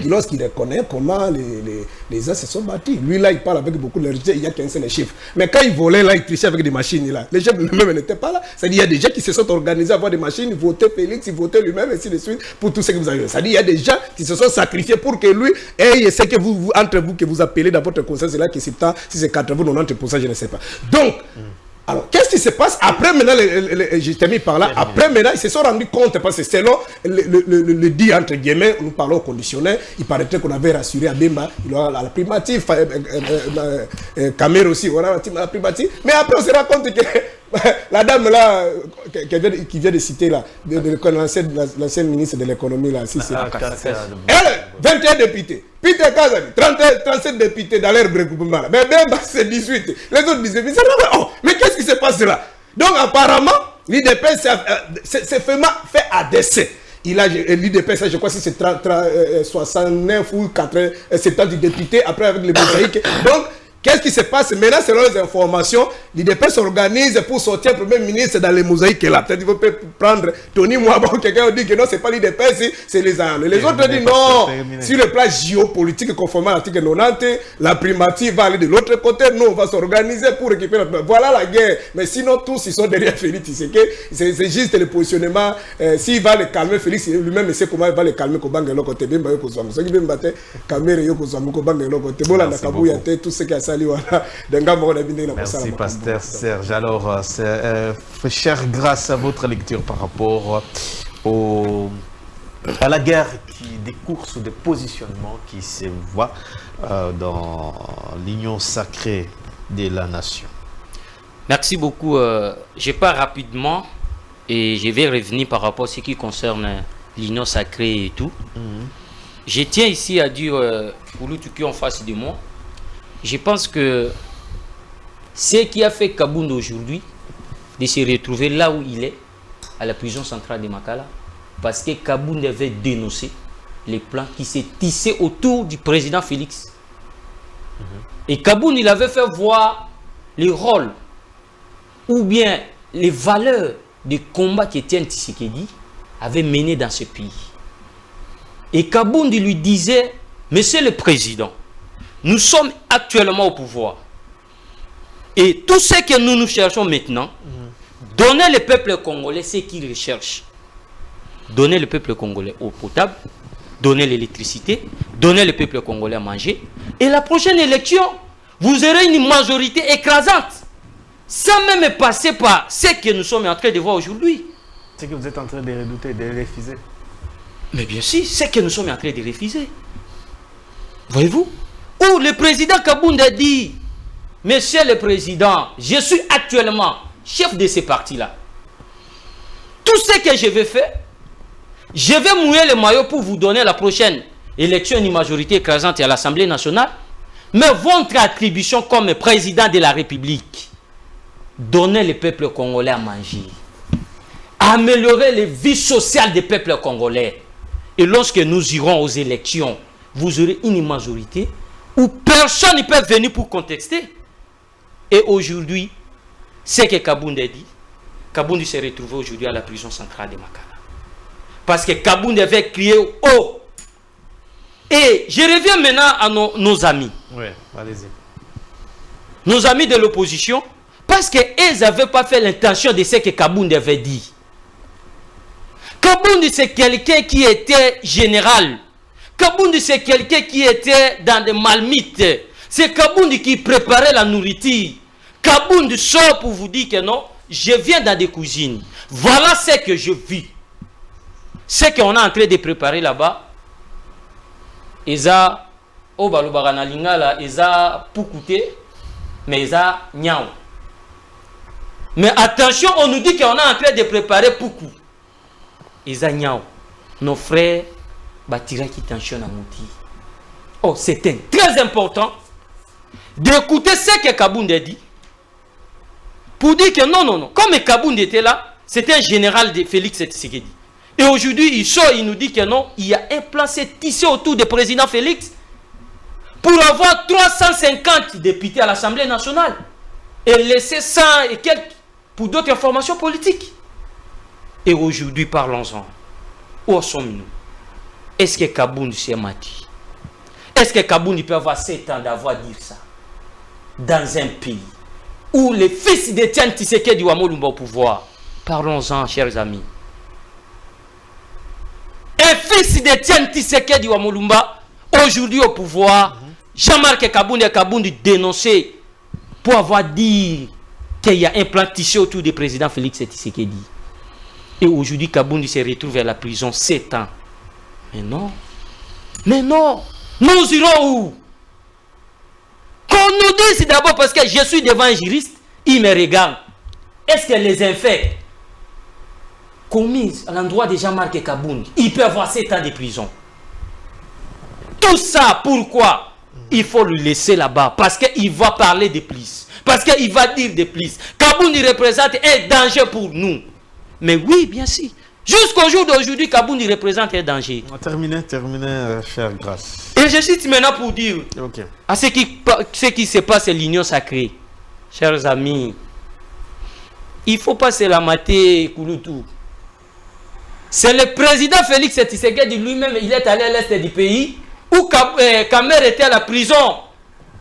lorsqu'il reconnaît comment les gens se sont battus. Lui là, il parle avec beaucoup de légèreté, il y a qu'un seul chiffre. Mais quand il volait là, il trichait avec des machines là. Les gens eux-mêmes n'étaient pas là. C'est-à-dire il y a des gens qui se sont organisés à avoir des machines, voter Félix, il votait lui-même, et ainsi de suite, pour tout ce que vous avez. C'est-à-dire il y a des gens qui se sont sacrifiés pour que lui ait ce que vous entre vous, que vous appelez dans votre conscience, là, que c'est tant, si c'est 80-90%, je ne sais pas. Donc, alors, qu'est-ce qui se passe après maintenant, je termine par là, après maintenant, ils se sont rendus compte, parce que selon le dit entre guillemets, nous parlons au conditionnel, il paraîtrait qu'on avait rassuré à Bemba, il aura la primative, Kamer aussi, on aura la primative, mais après on se rend compte que la dame là, qui vient de citer là, l'ancienne ministre de l'économie là, elle, 21 députés. Peter Kazani, 37 députés dans leur regroupement. Mais Bemba, c'est 18. Les autres 18. Mais qu'est-ce qui se passe là? Donc apparemment, l'IDPS c'est fait à décès. Il a l'IDPS, je crois que c'est 69 ou 70 députés, après avec les mosaïques. Donc, qu'est-ce qui se passe maintenant selon les informations? L'IDPS s'organise pour sortir le Premier ministre dans les mosaïques là. Peut-être qu'il peut prendre Tony Mwabo, quelqu'un dit que non, c'est pas l'IDPS, c'est les armes. Les autres disent non, sur le plan géopolitique, conformément à l'article 90, la primature va aller de l'autre côté. Nous, on va s'organiser pour récupérer notre... Voilà la guerre. Mais sinon, tous, ils sont derrière Félix. C'est juste le positionnement. S'il va le calmer, Félix lui-même, il sait comment il va le calmer. Tout ce qui a merci Pasteur Serge. Alors, chère grâce à votre lecture par rapport à la guerre des courses ou des positionnements qui se voient dans l'union sacrée de la nation. Merci beaucoup. Je pars rapidement et je vais revenir par rapport à ce qui concerne l'union sacrée et tout. Je tiens ici à dire, pour nous qui en face de moi, je pense que ce qui a fait Kabound aujourd'hui de se retrouver là où il est, à la prison centrale de Makala, parce que Kabound avait dénoncé les plans qui s'est tissé autour du président Félix. Et Kabound, il avait fait voir les rôles ou bien les valeurs des combats qu'Étienne Tshisekedi avait menés dans ce pays. Et Kabound lui disait, Monsieur le Président, nous sommes actuellement au pouvoir. Et tout ce que nous cherchons maintenant, donner le peuple congolais ce qu'il recherche. Donner le peuple congolais eau potable, donner l'électricité, donner le peuple congolais à manger. Et la prochaine élection, vous aurez une majorité écrasante. Sans même passer par ce que nous sommes en train de voir aujourd'hui. C'est que vous êtes en train de redouter, de refuser. Mais bien sûr, c'est que nous sommes en train de refuser. Voyez-vous? Où le président Kabound a dit, Monsieur le Président, je suis actuellement chef de ces partis-là. Tout ce que je vais faire, je vais mouiller le maillot pour vous donner la prochaine élection une majorité écrasante à l'Assemblée nationale. Mais votre attribution comme président de la République, donner le peuple congolais à manger, améliorer les vies sociales des peuples congolais. Et lorsque nous irons aux élections, vous aurez une majorité où personne ne peut venir pour contester. Et aujourd'hui, c'est ce que Kaboundé dit. Kaboundé s'est retrouvé aujourd'hui à la prison centrale de Makala. Parce que Kaboundé avait crié haut. Et je reviens maintenant à nos amis. Oui, allez-y. Nos amis de l'opposition, parce qu'ils n'avaient pas fait l'intention de ce que Kaboundé avait dit. Kaboundé, c'est quelqu'un qui était général. Kaboundé, c'est quelqu'un qui était dans des malmites. C'est Kaboundé qui préparait la nourriture. Kaboundé sort pour vous dire que non, je viens dans des cuisines. Voilà ce que je vis. Ce qu'on est en train de préparer là-bas, Eza, Obalobara Lingala, Eza Pukute, mais Eza Nyao. Mais attention, on nous dit qu'on est en train de préparer Poukou. Eza Nyao. Nos frères, Batira qui tensionnent à Mouti. Oh, c'était très important d'écouter ce que Kaboundé dit. Pour dire que non. Comme Kaboundé était là, c'était un général de Félix Tshisekedi. Et aujourd'hui, il sort, il nous dit que non, il y a un plan tissé autour du président Félix pour avoir 350 députés à l'Assemblée nationale et laisser 100 et quelques pour d'autres formations politiques. Et aujourd'hui, parlons-en. Où sommes-nous? Est-ce que Kaboundé s'est mati? Est-ce que Kaboundé peut avoir 7 ans d'avoir dit ça dans un pays où les fils d'Étienne Tshisekedi ou Amolumba au pouvoir? Parlons-en, chers amis. Un fils d'Étienne Tshisekedi ou Amolumba aujourd'hui au pouvoir, Jean-Marc Kaboundé dénoncé pour avoir dit qu'il y a un plan tissé autour du président Félix Tshisekedi. Et aujourd'hui, Kaboundé se retrouve à la prison 7 ans. Mais non, nous irons où? Qu'on nous dise d'abord, parce que je suis devant un juriste, il me regarde. Est-ce que les infects commis à l'endroit de Jean-Marc Kaboundé, il peut avoir 7 ans de prison? Tout ça, pourquoi? Il faut le laisser là-bas, parce qu'il va parler de plus, parce qu'il va dire de plus. Kaboundé représente un danger pour nous. Mais oui, bien sûr. Jusqu'au jour d'aujourd'hui, Kaboundé représente un danger. Terminez, chère Grâce. Et je cite maintenant pour dire à ce qui se passe, c'est l'union sacrée. Chers amis, il ne faut pas se la mater, Kouloutou. C'est le président Félix Tshisekedi lui-même, il est allé à l'est du pays, où Kamer était à la prison.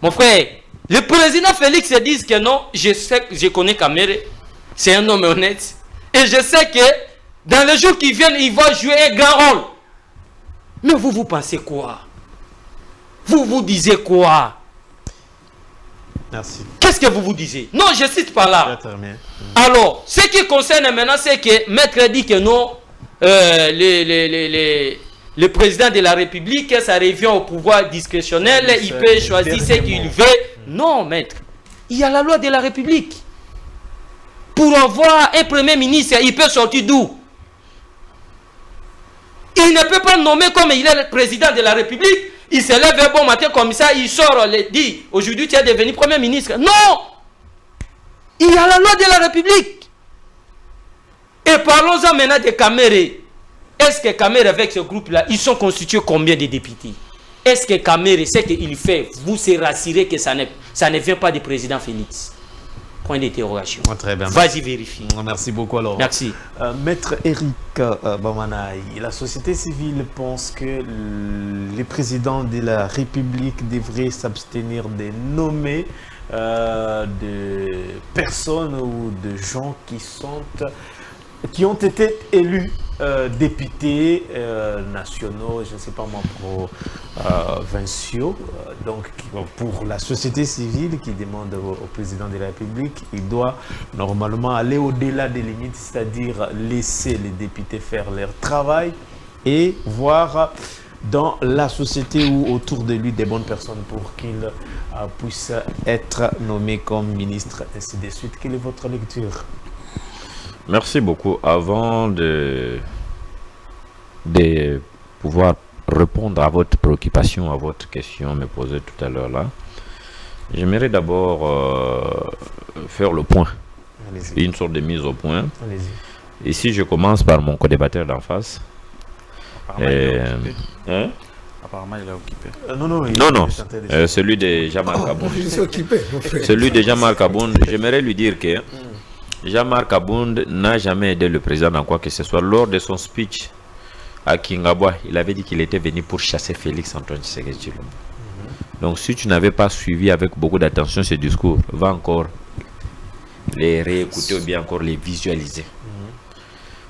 Mon frère, le président Félix se dit que non, je connais Kamer, c'est un homme honnête. Et je sais que dans les jours qui viennent, il va jouer un grand rôle. Mais vous pensez quoi? Vous disiez quoi? Merci. Qu'est-ce que vous disiez? Non, je cite par là. Alors, ce qui concerne maintenant, c'est que Maître dit que non, le président de la République, ça revient au pouvoir discrétionnel, il peut choisir ce qu'il veut. Non, Maître. Il y a la loi de la République. Pour avoir un premier ministre, il peut sortir d'où? Il ne peut pas nommer comme il est le président de la République. Il se lève un bon matin comme ça, il sort, il dit, aujourd'hui tu es devenu premier ministre. Non! Il y a la loi de la République. Et parlons-en maintenant de Kamere. Est-ce que Kamere, avec ce groupe-là, ils sont constitués combien de députés? Est-ce que Kamere, ce qu'il fait, vous serez rassuré que ça ne vient pas du président Félix? Point d'interrogation. Très bien. Vas-y, vérifie. Merci beaucoup alors. Merci. Maître Eric Bamanaï, la société civile pense que les présidents de la République devraient s'abstenir de nommer de personnes ou de gens qui ont été élus députés nationaux, je ne sais pas moi, provinciaux. Donc pour la société civile qui demande au président de la République, il doit normalement aller au-delà des limites, c'est-à-dire laisser les députés faire leur travail et voir dans la société ou autour de lui des bonnes personnes pour qu'il puisse être nommé comme ministre, ainsi de suite. Quelle est votre lecture? Merci beaucoup. Avant de pouvoir répondre à votre préoccupation, à votre question me posée tout à l'heure là, j'aimerais d'abord faire le point, une sorte de mise au point. Et si je commence par mon co-débatteur d'en face. Apparemment, il est occupé. Non, celui de Jean-Marc Abound. Je suis occupé. Celui de Jean-Marc Abound, j'aimerais lui dire que Jean-Marc Abound n'a jamais aidé le président dans quoi que ce soit. Lors de son speech à Kingabwa, il avait dit qu'il était venu pour chasser Félix Antoine Tshisekedi Tshilombo. Donc si tu n'avais pas suivi avec beaucoup d'attention ce discours, va encore les réécouter ou bien encore les visualiser.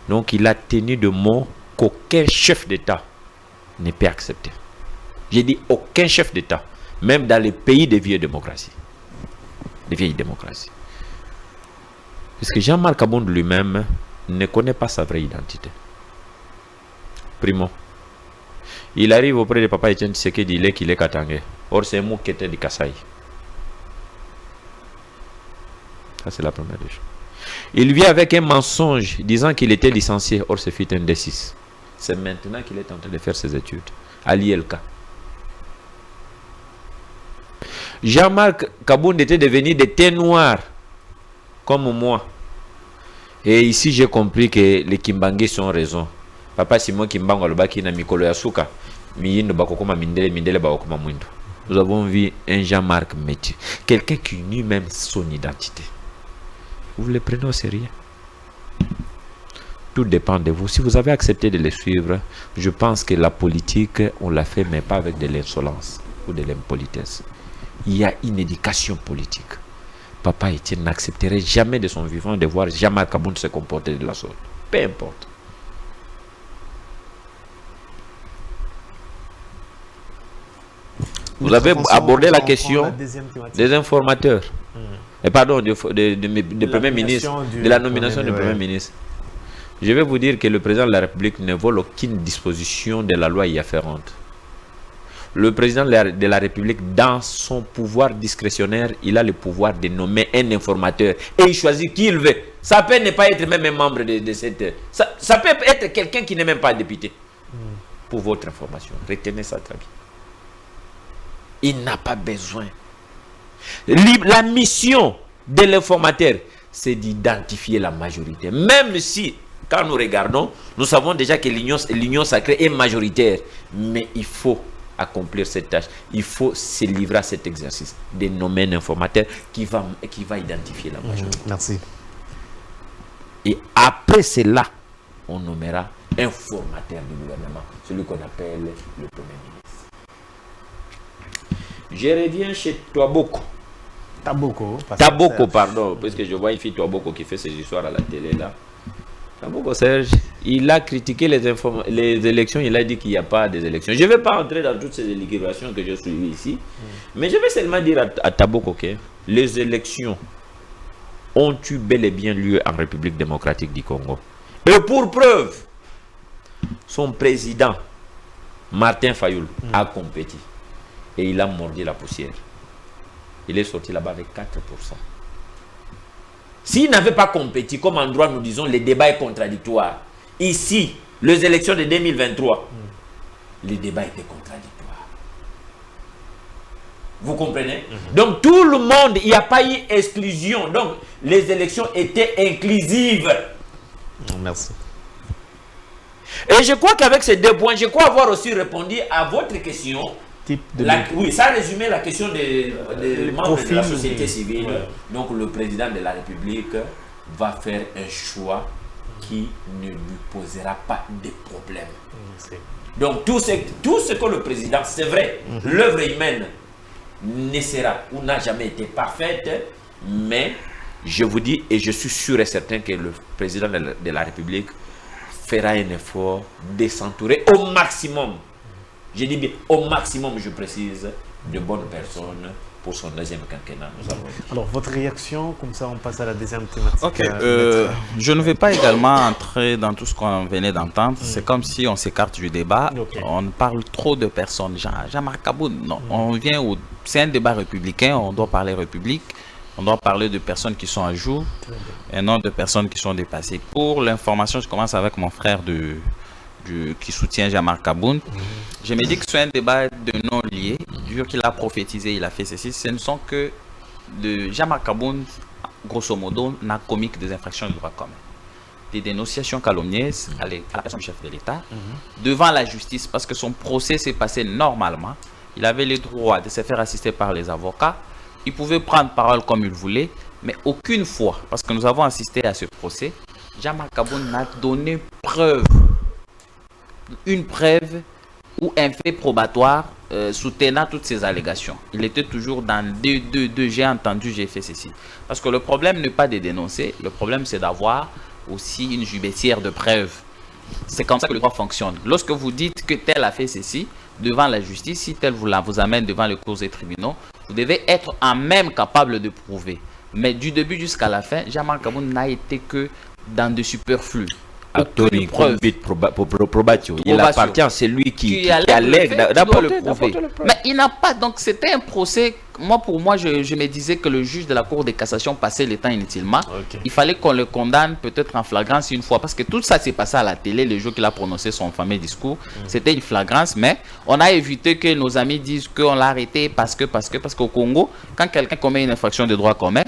Donc il a tenu de mots qu'aucun chef d'État ne peut accepter. J'ai dit aucun chef d'État, même dans les pays de vieilles démocraties. Des vieilles démocraties. Parce que Jean-Marc Abound lui-même ne connaît pas sa vraie identité. Primo. Il arrive auprès de Papa Etienne Tshisekedi qu'il est Katangé. Or c'est un mot qui était du Kasaï. Ça c'est la première des choses. Il vient avec un mensonge disant qu'il était licencié. Or c'est fit un D6. C'est maintenant qu'il est en train de faire ses études à l'ILK. Jean-Marc Abound était devenu des thés noirs comme moi. Et ici j'ai compris que les Kimbangué sont raison. Papa Simon Kimbango Alobaki na Mikolo Yasuka. Nous avons vu un Jean-Marc Métier. Quelqu'un qui nie même son identité. Vous le prenez au sérieux? Tout dépend de vous. Si vous avez accepté de les suivre, je pense que la politique, on l'a fait, mais pas avec de l'insolence ou de l'impolitesse. Il y a une éducation politique. Papa Etienne n'accepterait jamais de son vivant de voir Jean-Marc Abound se comporter de la sorte. Peu importe. Vous avez abordé la question des informateurs. Et pardon, du Premier ministre, de la nomination du Premier ministre. Je vais vous dire que le président de la République ne vole aucune disposition de la loi y afférente. Le président de la République, dans son pouvoir discrétionnaire, il a le pouvoir de nommer un informateur et il choisit qui il veut. Ça peut ne pas être même un membre de cette... Ça peut être quelqu'un qui n'est même pas député. Pour votre information, retenez ça très bien. Il n'a pas besoin. La mission de l'informateur, c'est d'identifier la majorité. Même si, quand nous regardons, nous savons déjà que l'union sacrée est majoritaire. Mais il faut accomplir cette tâche. Il faut se livrer à cet exercice de nommer un informateur qui va identifier la majorité. Merci. Et après cela, on nommera un formateur du gouvernement, celui qu'on appelle le Premier ministre. Je reviens chez Touaboko. Taboko, pardon, parce que je vois une fille Touaboko qui fait ses histoires à la télé là. Taboko Serge, il a critiqué les élections, il a dit qu'il n'y a pas des élections. Je ne vais pas entrer dans toutes ces élucubrations que je suis ici, mais je vais seulement dire à Taboko que les élections ont eu bel et bien lieu en République démocratique du Congo. Et pour preuve, son président, Martin Fayoul, a compétit. Et il a mordu la poussière. Il est sorti là-bas avec 4%. S'il n'avait pas compétit, comme en droit nous disons, le débat est contradictoire. Ici, les élections de 2023, le débat était contradictoire. Vous comprenez? Donc tout le monde, il n'y a pas eu exclusion. Donc les élections étaient inclusives. Merci. Et je crois qu'avec ces deux points, je crois avoir aussi répondu à votre question. Oui, ça résumé la question des membres de la société civile. Donc le président de la République va faire un choix qui ne lui posera pas de problème. Donc tout ce que le président, c'est vrai, l'œuvre humaine ne sera ou n'a jamais été parfaite, mais je vous dis et je suis sûr et certain que le président de la République fera un effort de s'entourer au maximum. Je dis bien au maximum, je précise, de bonnes personnes pour son deuxième quinquennat. Alors, votre réaction, comme ça on passe à la deuxième thématique. Ok, je ne vais pas également entrer dans tout ce qu'on venait d'entendre. C'est comme si on s'écarte du débat. On parle trop de personnes. Jean-Marc Abound, non. On vient c'est un débat républicain, on doit parler république. On doit parler de personnes qui sont à jour et non de personnes qui sont dépassées. Pour l'information, je commence avec mon frère qui soutient Jean-Marc Abound. Je me dis que c'est un débat de non-liés. Du jour qu'il a prophétisé, il a fait ceci. Ce ne sont que de Jean-Marc Kabound, grosso modo, n'a commis que des infractions du droit commun. Des dénonciations calomnieuses à la personne du chef de l'État devant la justice, parce que son procès s'est passé normalement. Il avait le droit de se faire assister par les avocats. Il pouvait prendre parole comme il voulait, mais aucune fois, parce que nous avons assisté à ce procès, Jean-Marc Kabound n'a donné une preuve ou un fait probatoire soutenant toutes ces allégations. Il était toujours dans j'ai entendu, j'ai fait ceci. Parce que le problème n'est pas de dénoncer, le problème c'est d'avoir aussi une jubiletière de preuves. C'est comme ça que le droit fonctionne. Lorsque vous dites que tel a fait ceci devant la justice, si tel vous amène devant les cours des tribunaux, vous devez être en même capable de prouver. Mais du début jusqu'à la fin, Jean-Marc Kabound n'a été que dans de superflus. Tony, probatio. Il appartient à celui qui allègue d'apporter le prouver. Mais il n'a pas, donc c'était un procès. Pour moi, je me disais que le juge de la Cour de cassation passait le temps inutilement. Il fallait qu'on le condamne peut-être en flagrance une fois, parce que tout ça s'est passé à la télé le jour qu'il a prononcé son fameux discours. C'était une flagrance, mais on a évité que nos amis disent qu'on l'a arrêté parce qu'au Congo, quand quelqu'un commet une infraction de droit commun,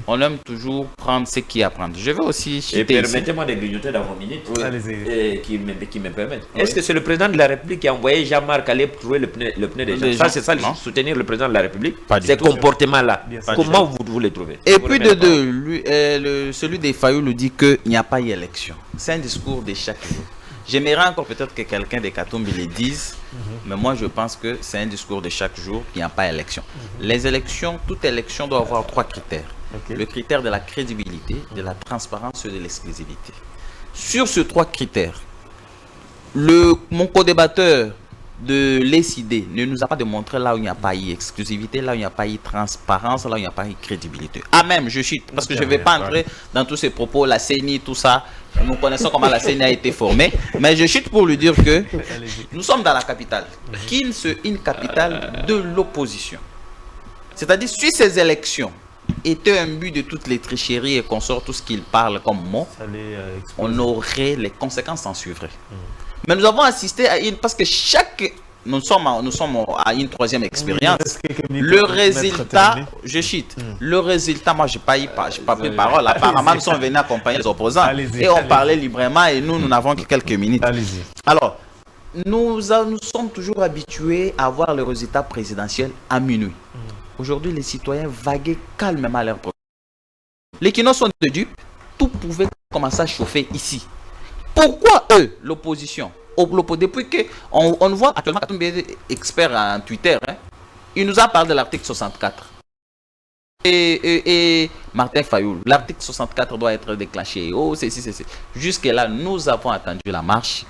on aime toujours prendre ce qu'il y a à prendre. Je vais aussi citer. Et permettez-moi de grignoter dans vos minutes, qui me permettent. Est-ce que c'est le président de la République qui a envoyé Jean-Marc aller trouver le pneu des gens? Ça, c'est ça, soutenir le président de la République? Ces comportements-là, comment vous les trouvez? Et puis de deux, celui des Fayou nous dit qu'il n'y a pas eu élection. C'est un discours de chaque jour. J'aimerais encore peut-être que quelqu'un des Katumbi le dise, mais moi je pense que c'est un discours de chaque jour qu'il n'y a pas élection. Les élections, toute élection doit avoir 3 critères. Le critère de la crédibilité, de la transparence et de l'exclusivité. Sur ces 3 critères, mon co-débatteur de l'ESID ne nous a pas démontré là où il n'y a pas eu exclusivité, là où il n'y a pas eu transparence, là où il n'y a pas eu crédibilité. Ah même, je chute, parce que je ne vais pas entrer dans tous ces propos, la CENI, tout ça. Nous connaissons comment la CENI a été formée, mais je chute pour lui dire que nous sommes dans la capitale, une capitale de l'opposition. C'est-à-dire, si ces élections étaient un but de toutes les tricheries et qu'on sort tout ce qu'ils parlent comme mots, on aurait les conséquences en suivraient. Mais nous avons assisté à parce que nous sommes à une 3e expérience. Le résultat, je chute. Le résultat, moi j'ai pas pris parole. Apparemment, nous sommes venus accompagner les opposants et on parlait librement et nous n'avons que quelques minutes. Alors, nous sommes toujours habitués à voir le résultat présidentiel à minuit. Aujourd'hui, les citoyens vaguaient calmement leur problème. Les Kino sont de dupes, tout pouvait commencer à chauffer ici. Pourquoi eux, l'opposition, depuis qu'on voit actuellement expert en Twitter, il nous a parlé de l'article 64. Et Martin Fayoul, l'article 64 doit être déclenché. Jusque-là, nous avons attendu la marche.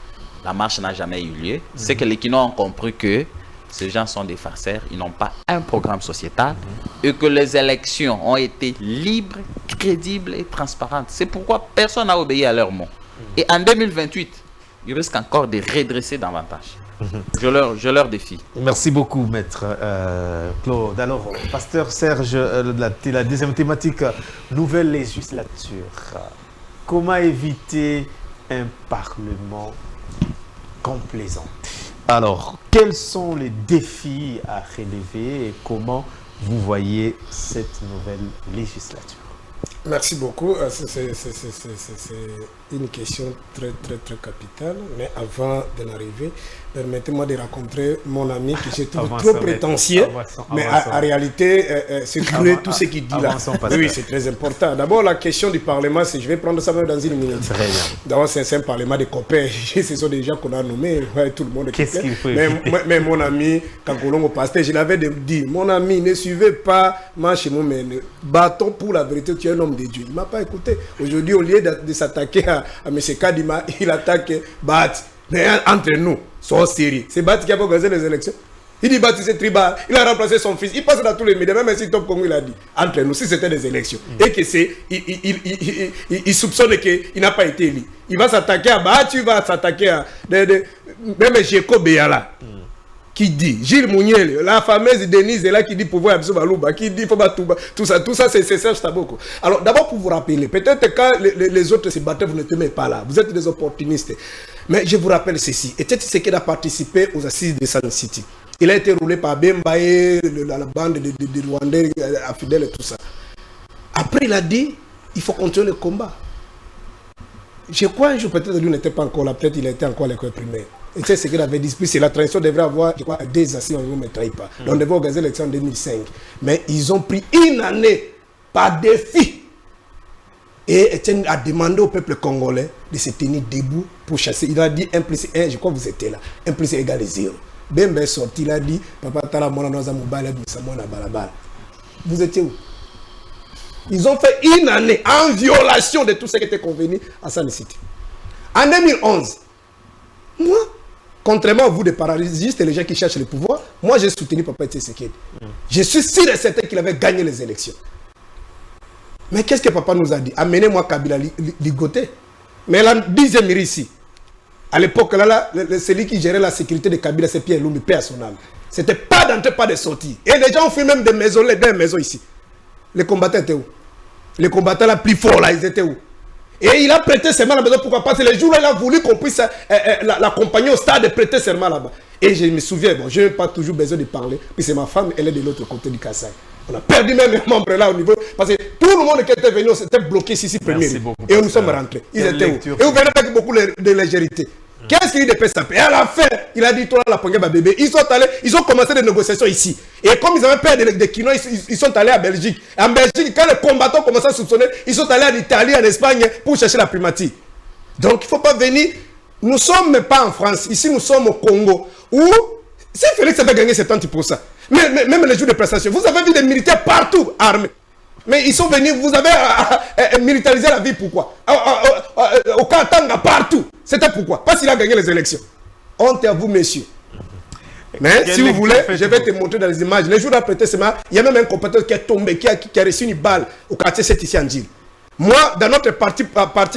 La marche n'a jamais eu lieu. C'est que les Kino ont compris que ces gens sont des farceurs, ils n'ont pas un programme sociétal et que les élections ont été libres, crédibles et transparentes. C'est pourquoi personne n'a obéi à leurs mots. Et en 2028, ils risquent encore de redresser davantage. Je leur défie. Merci beaucoup, maître Claude. Alors, pasteur Serge, la deuxième thématique, nouvelle législature. Comment éviter un parlement complaisant? Alors, quels sont les défis à relever et comment vous voyez cette nouvelle législature? Merci beaucoup. C'est une question très capitale. Mais avant d'en arriver, permettez-moi de rencontrer mon ami qui se trouve trop prétentieux. Mais en réalité, c'est tout ce qu'il dit là. Oui, c'est très important. D'abord, la question du Parlement, je vais prendre ça même dans une minute. D'abord, c'est un Parlement de copains. Ce sont des gens qu'on a nommés. Ouais, tout le monde est Qu'est-ce qu'il faut mais mon ami, quand Colombo pasteur, je l'avais dit, mon ami, ne suivez pas Manchimou-Mene. Bâton pour la vérité, tu es un homme de Dieu. Il ne m'a pas écouté. Aujourd'hui, au lieu de s'attaquer à M. Kadima, il attaque Bat. Mais entre nous, sois sérieux. C'est Bat qui a organisé les élections. Il dit Bat, c'est tribal. Il a remplacé son fils. Il passe dans tous les médias. Même si Top Congo, il a dit. Entre nous, si c'était des élections. Et que il soupçonne qu'il n'a pas été élu. Il va s'attaquer à Bat, il va s'attaquer à. Même Jeko Beyala. Qui dit, Gilles Mouniel, la fameuse Denise est là qui dit pouvoir absolument qui dit faut tout ça c'est Serge Taboko. Alors d'abord pour vous rappeler, peut-être quand les autres se battaient, vous ne tenez pas là, vous êtes des opportunistes. Mais je vous rappelle ceci. Et Tshisekedi a participé aux assises de Sun City. Il a été roulé par Bembaye, la bande de Rwandais, Fidel et tout ça. Après, il a dit, il faut continuer le combat. Je crois un jour, peut-être lui n'était pas encore là, peut-être il était encore à l'école primaire. Et c'est ce qu'il avait dit, c'est la transition devrait avoir, je crois, 2 assises, on ne me trahit pas. On devait organiser l'élection en 2005. Mais ils ont pris une année par défi. Et Etienne a demandé au peuple congolais de se tenir debout pour chasser. Il a dit 1 plus 1, je crois que vous étiez là, 1 plus 1 égale 0. Bembe est sorti, il a dit, Papa Tala Mona Noza Moubala Bissamona Balabala. Vous étiez où? Ils ont fait une année en violation de tout ce qui était convenu à Sun City. En 2011, moi, contrairement à vous des paralysistes et les gens qui cherchent le pouvoir, moi j'ai soutenu Papa Tshisekedi. Je suis sûr et certain qu'il avait gagné les élections. Mais qu'est-ce que Papa nous a dit? Amenez-moi Kabila ligoté. Mais la 10e ici, à l'époque, là, celui qui gérait la sécurité de Kabila, c'est Pierre Lumbi, paix à son âme. C'était pas d'entrée, pas de sortie. Et les gens ont fait même des maisons, des maisons ici. Les combattants étaient où? Les combattants là plus forts là, ils étaient où? Et il a prêté serment à la maison. Pourquoi? Parce que les jours là, il a voulu qu'on puisse l'accompagner au stade de prêter serment là-bas. Et je me souviens, bon, je n'ai pas toujours besoin de parler. Puis c'est ma femme, elle est de l'autre côté du Kassai. On a perdu même les membres là au niveau. Parce que tout le monde qui était venu, c'était bloqué ici premier. Et nous sommes rentrés. Ils étaient où? Et vous venez avec beaucoup de légèreté. Qu'est-ce qu'il dit de PSAP? Et à la fin, il a dit, toi la poignée ma bébé. Ils sont allés, ils ont commencé des négociations ici. Et comme ils avaient peur des Quinois, ils sont allés à Belgique. En Belgique, quand les combattants commençaient à soupçonner, ils sont allés en Italie, en Espagne, pour chercher la primatie. Donc il ne faut pas venir. Nous ne sommes pas en France. Ici, nous sommes au Congo. Où, si Félix avait gagné 70%, même les jours de prestation, vous avez vu des militaires partout armés. Mais ils sont venus, vous avez militarisé la vie, pourquoi? Au Katanga, partout. C'était pourquoi? Parce qu'il a gagné les élections. Honte à vous, messieurs. Mais si vous voulez, je vais te montrer dans les images. Les jours d'après, il y a même un compétent qui est tombé, qui a reçu une balle au quartier 7 ici en Gilles. Moi, dans notre parti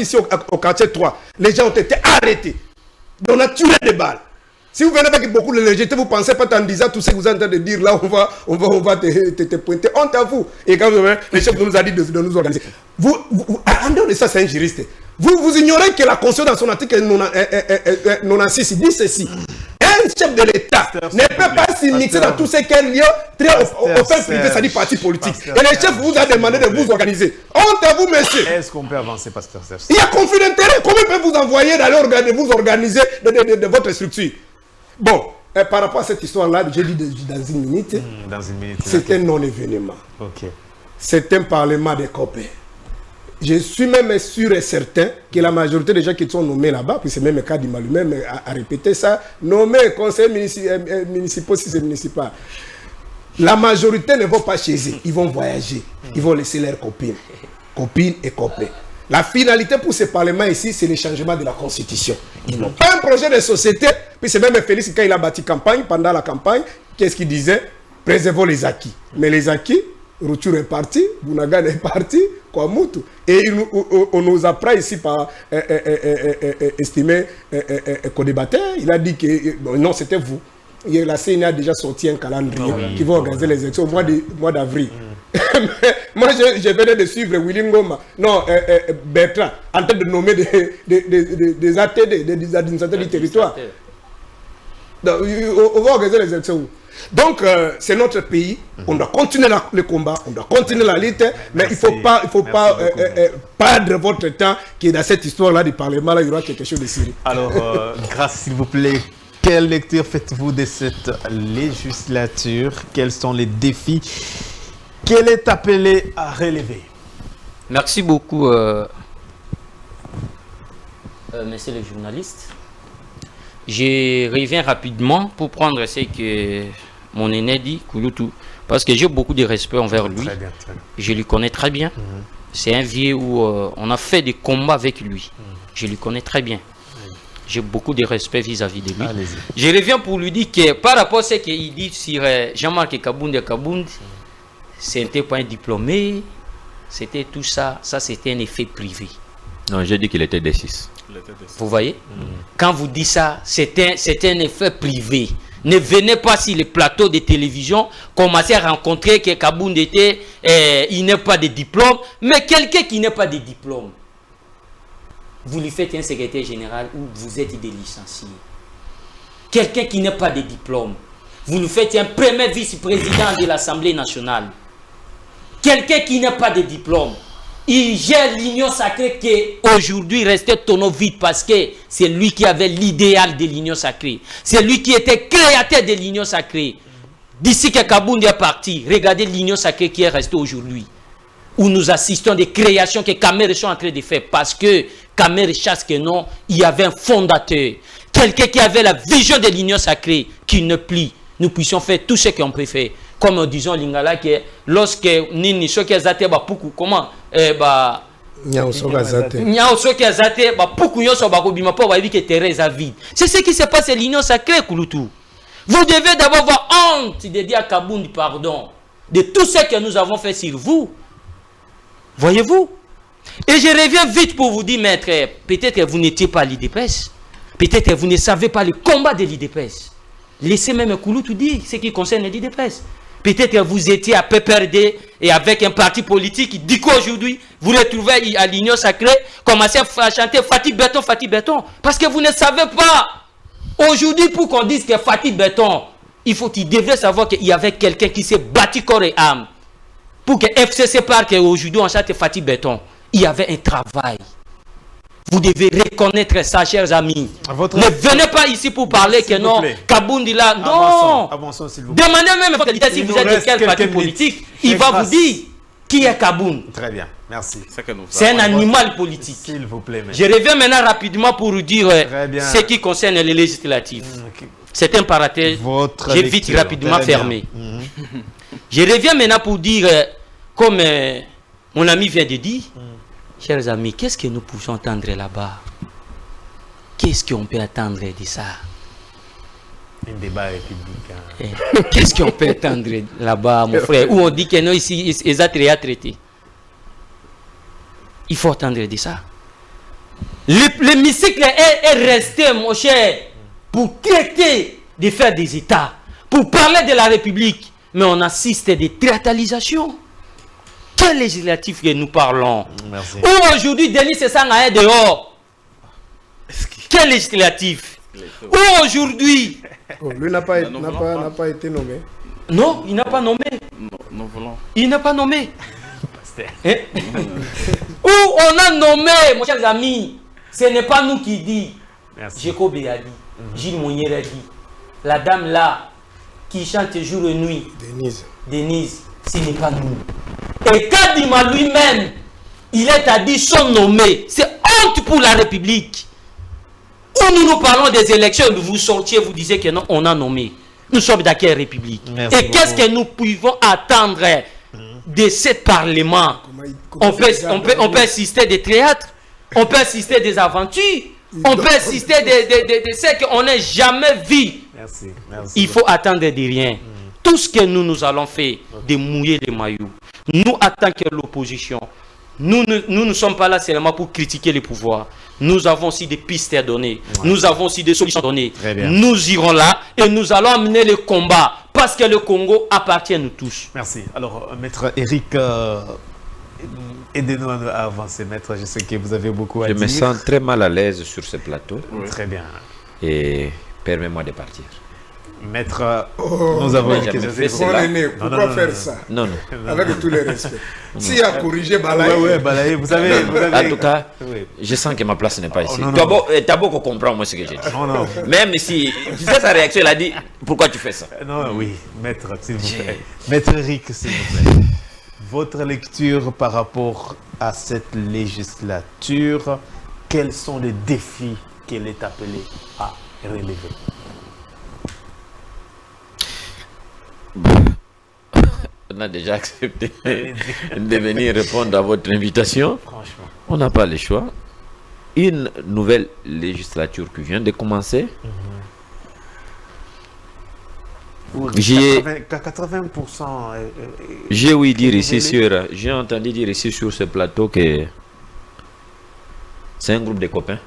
ici au quartier 3, les gens ont été arrêtés. On a tué des balles. Si vous venez avec beaucoup de légèreté, vous ne pensez pas en disant tout ce que vous êtes en train de dire là, on va te pointer. Honte à vous. Et quand le chef nous a dit de nous organiser. En dehors de ça, c'est un juriste. Vous ignorez que la Constitution dans son article 96 dit ceci. Un chef de l'État ne peut pas s'immiscer dans tout ce qui est lié au fait privé, c'est-à-dire parti politique. Et le chef vous a demandé de vous organiser. Honte à vous, monsieur. Est-ce qu'on peut avancer, pasteur Serge? Il y a conflit d'intérêt. Comment peut vous envoyer d'aller vous organiser de votre structure? Bon, par rapport à cette histoire-là, j'ai dit dans une minute, c'est un non-événement. Okay. C'est un parlement des copains. Je suis même sûr et certain que la majorité des gens qui sont nommés là-bas, puis c'est même le cas d'Ima lui-même à répéter ça, nommés conseillers municipaux si c'est municipal. La majorité ne vont pas chez eux, ils vont voyager, ils vont laisser leurs copines et copains. La finalité pour ce parlement ici, c'est le changement de la constitution. Ils n'ont pas un projet de société. Puis c'est même Félix, quand il a bâti campagne, pendant la campagne, qu'est-ce qu'il disait? Préservons les acquis. Mais les acquis, Rutshuru est parti, Bounagan est parti, Kwamutu. Et on nous apprend ici par estimé co-débatteur. Il a dit que non, c'était vous. La CNA a déjà sorti un calendrier qui va organiser les élections au mois d'avril. Moi, je venais de suivre Willy Ngoma, non, Bertrand, en train de nommer des ATD, des administrateurs du territoire. Donc, on va organiser les élections. Donc, c'est notre pays. On doit continuer le combat, on doit continuer la lutte, mais il ne faut pas perdre votre temps que dans cette histoire-là du Parlement, là, il y aura quelque chose de sérieux. Alors, grâce, s'il vous plaît. Quelle lecture faites-vous de cette législature? Quels sont les défis qu'elle est appelée à relever? Merci beaucoup, messieurs les journalistes. Je reviens rapidement pour prendre ce que mon aîné dit, Kouloutou, parce que j'ai beaucoup de respect envers lui. Très bien, très bien. Je lui connais très bien. C'est un vieux où on a fait des combats avec lui. Je lui connais très bien. J'ai beaucoup de respect vis-à-vis de lui. Je reviens pour lui dire que par rapport à ce qu'il dit sur Jean-Marc Kabound, ce n'était pas un diplômé, c'était tout ça. Ça, c'était un effet privé. Non, j'ai dit qu'il était D6. Vous voyez? Quand vous dites ça, c'était un effet privé. Ne venez pas sur les plateaux de télévision, commencez à rencontrer que Kabound était, il n'a pas de diplôme, mais quelqu'un qui n'a pas de diplôme. vous lui faites un secrétaire général où vous êtes des licenciés. Quelqu'un qui n'a pas de diplôme, vous lui faites un premier vice-président de l'Assemblée nationale. Quelqu'un qui n'a pas de diplôme, il gère l'union sacrée qui aujourd'hui restait tonneau vide parce que c'est lui qui avait l'idéal de l'union sacrée. C'est lui qui était créateur de l'union sacrée. D'ici que Kabound est parti, regardez l'union sacrée qui est restée aujourd'hui. Où nous assistons des créations que Kamer sont en train de faire parce que Kamer chasse que non, il y avait un fondateur. Quelqu'un qui avait la vision de l'union sacrée qui ne plie. Nous puissions faire tout ce qu'on peut faire. Comme disons Lingala que lorsque Nini soki azate ba puku comment Nyao soki azate ba puku yo so ba kobima po ba yebi que Thérèse a vide. C'est ce qui se passe à l'union sacrée Kulutu. Vous devez d'abord avoir honte de dire à Kabound pardon de tout ce que nous avons fait sur vous. Voyez-vous? Et je reviens vite pour vous dire, maître, peut-être que vous n'étiez pas à l'IDPS. Peut-être que vous ne savez pas le combat de l'IDPS. Laissez même Kulutu dire ce qui concerne l'IDPS. Peut-être que vous étiez à PPRD et avec un parti politique qui dit qu'aujourd'hui, vous retrouvez à l'Union Sacrée, commencez à chanter Fatih Béton. Parce que vous ne savez pas. Aujourd'hui, pour qu'on dise que Fatih Béton, il devrait savoir qu'il y avait quelqu'un qui s'est battu corps et âme. Pour que FCC Parc aujourd'hui on chante Fatih Béton. Il y avait un travail. Vous devez reconnaître ça, chers amis. Ne venez pas ici pour parler que non, Kabound est là. Non. Avançons, s'il vous plaît. Demandez même votre leader si vous êtes de quel parti politique. Il va vous dire qui est Kabound. Très bien, merci. C'est un animal politique. S'il vous plaît. Je reviens maintenant rapidement pour vous dire ce qui concerne les législatives. C'est un parenthèse. J'ai vite rapidement fermé. Je reviens maintenant pour dire, comme mon ami vient de dire, chers amis, qu'est-ce que nous pouvons attendre là-bas? Qu'est-ce qu'on peut attendre de ça? Un débat républicain. Qu'est-ce qu'on peut attendre là-bas, mon frère? Où on dit que non, ici, ils ont traité. Il faut attendre de ça. L'hémicycle est resté, mon cher, pour traiter de faire des États, pour parler de la République. Mais on assiste à des théâtralisations. Quel législatif que nous parlons? Merci. Où aujourd'hui, Denis Sessanga est dehors. Quel législatif? Où aujourd'hui... lui n'a pas été nommé. Non, il n'a pas nommé. Nous voulons. Il n'a pas nommé. Où on a nommé, mon cher ami, ce n'est pas nous qui dit. Jacob a dit, Gilles Mounier a dit, la dame là, qui chante jour et nuit, Denise, ce n'est pas nous. Et Kadima lui-même, il est à dire son nommé. C'est honte pour la République. Où nous parlons des élections, vous sortiez, vous disiez que non, on a nommé. Nous sommes dans quelle République? Et qu'est-ce que nous pouvons attendre de ce Parlement? On peut assister des théâtres, on peut assister des aventures, on peut assister de ce qu'on n'a jamais vu. Il faut attendre de rien. Tout ce que nous allons faire, de mouiller les maillots. Nous, en tant que l'opposition, nous ne sommes pas là seulement pour critiquer les pouvoirs. Nous avons aussi des pistes à donner. Nous avons aussi des solutions à donner. Nous irons là et nous allons amener le combat parce que le Congo appartient à nous tous. Merci. Alors, Maître Eric, aidez-nous à avancer, Maître. Je sais que vous avez beaucoup à dire. Je me sens très mal à l'aise sur ce plateau. Très bien. Et permets-moi de partir. Maître, nous avons une question. Pourquoi faire ça? Non. Avec tous les respects. Si a corrigé Balaye. Balaye, vous avez... En tout cas, je sens que ma place n'est pas ici. Tu as beaucoup compris moi ce que j'ai dit. Non. Même si, tu sais sa réaction, elle a dit, pourquoi tu fais ça? Non, oui, Maître, s'il vous plaît. Maître Eric, s'il vous plaît. Votre lecture par rapport à cette législature, quels sont les défis qu'elle est appelée à relever? On a déjà accepté de venir répondre à votre invitation. Franchement. On n'a pas le choix. Une nouvelle législature qui vient de commencer. J'ai 80%. J'ai entendu dire ici sur ce plateau que c'est un groupe de copains.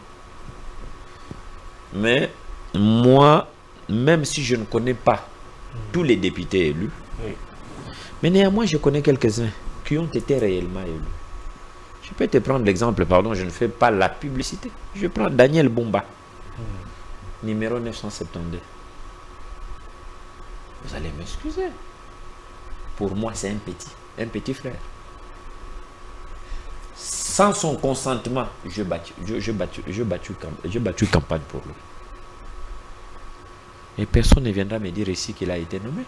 Mais moi, même si je ne connais pas tous les députés élus, mais néanmoins je connais quelques-uns qui ont été réellement élus. Je peux te prendre l'exemple, pardon, je ne fais pas la publicité. Je prends Daniel Bomba, numéro 972. Vous allez m'excuser. Pour moi, c'est un petit frère. Sans son consentement, je battu campagne pour lui. Et personne ne viendra me dire ici qu'il a été nommé.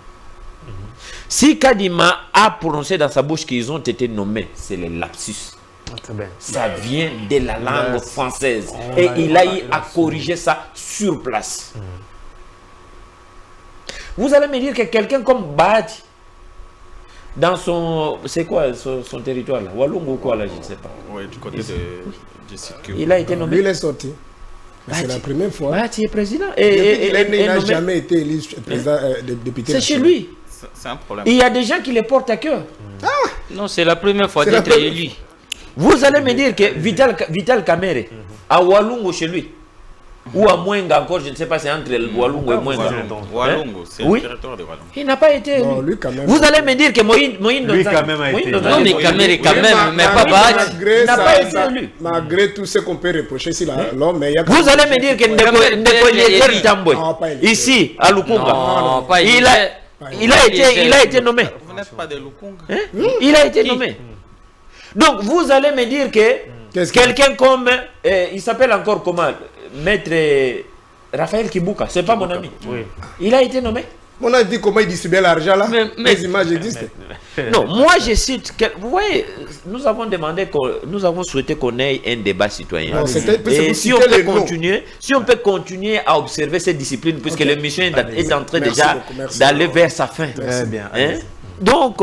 Si Kadima a prononcé dans sa bouche qu'ils ont été nommés, c'est le lapsus. Ça vient de la langue française. Et il a eu à corriger ça sur place. Vous allez me dire que quelqu'un comme Bahati, dans son... C'est quoi son territoire là? Walloum ou quoi là? Je ne sais pas. Oui, du côté de Sikyo. Il a été nommé. Lui, il est sorti. C'est la première fois. Bahati est président. Il n'a jamais été élu président député. C'est chez lui. C'est un problème. Il y a des gens qui les portent à cœur. Non, c'est la première fois d'être élu. Vous allez me dire que Vital Kamere, à Walungo chez lui, ou à Mwenga encore, je ne sais pas, c'est entre Walungo et Mwenga. Walungo, c'est le territoire de Walungo. Il n'a pas été élu. Non, lui, quand même. Vous allez me dire que Moïne Lui, quand même, a été. Non, mais Kamere, quand même, mais pas Bahati. Il n'a pas été élu. Malgré tout ce qu'on peut reprocher sur l'homme, mais il y a... Vous allez me dire que Ndeko Tamboué, ici, à Lukunga, il a été nommé. Vous n'êtes pas de Lukunga. Il a été nommé. Donc, vous allez me dire que quelqu'un comme, il s'appelle encore comment, Maître Raphaël Kibuka, c'est pas mon ami. Il a été nommé. On a dit comment il distribuait l'argent là. Les images existent. Non, moi je cite. Vous voyez, nous avons demandé, nous avons souhaité qu'on ait un débat citoyen. Et si on peut continuer à observer cette discipline, puisque l'émission est en train déjà d'aller vers sa fin. Bien. Donc,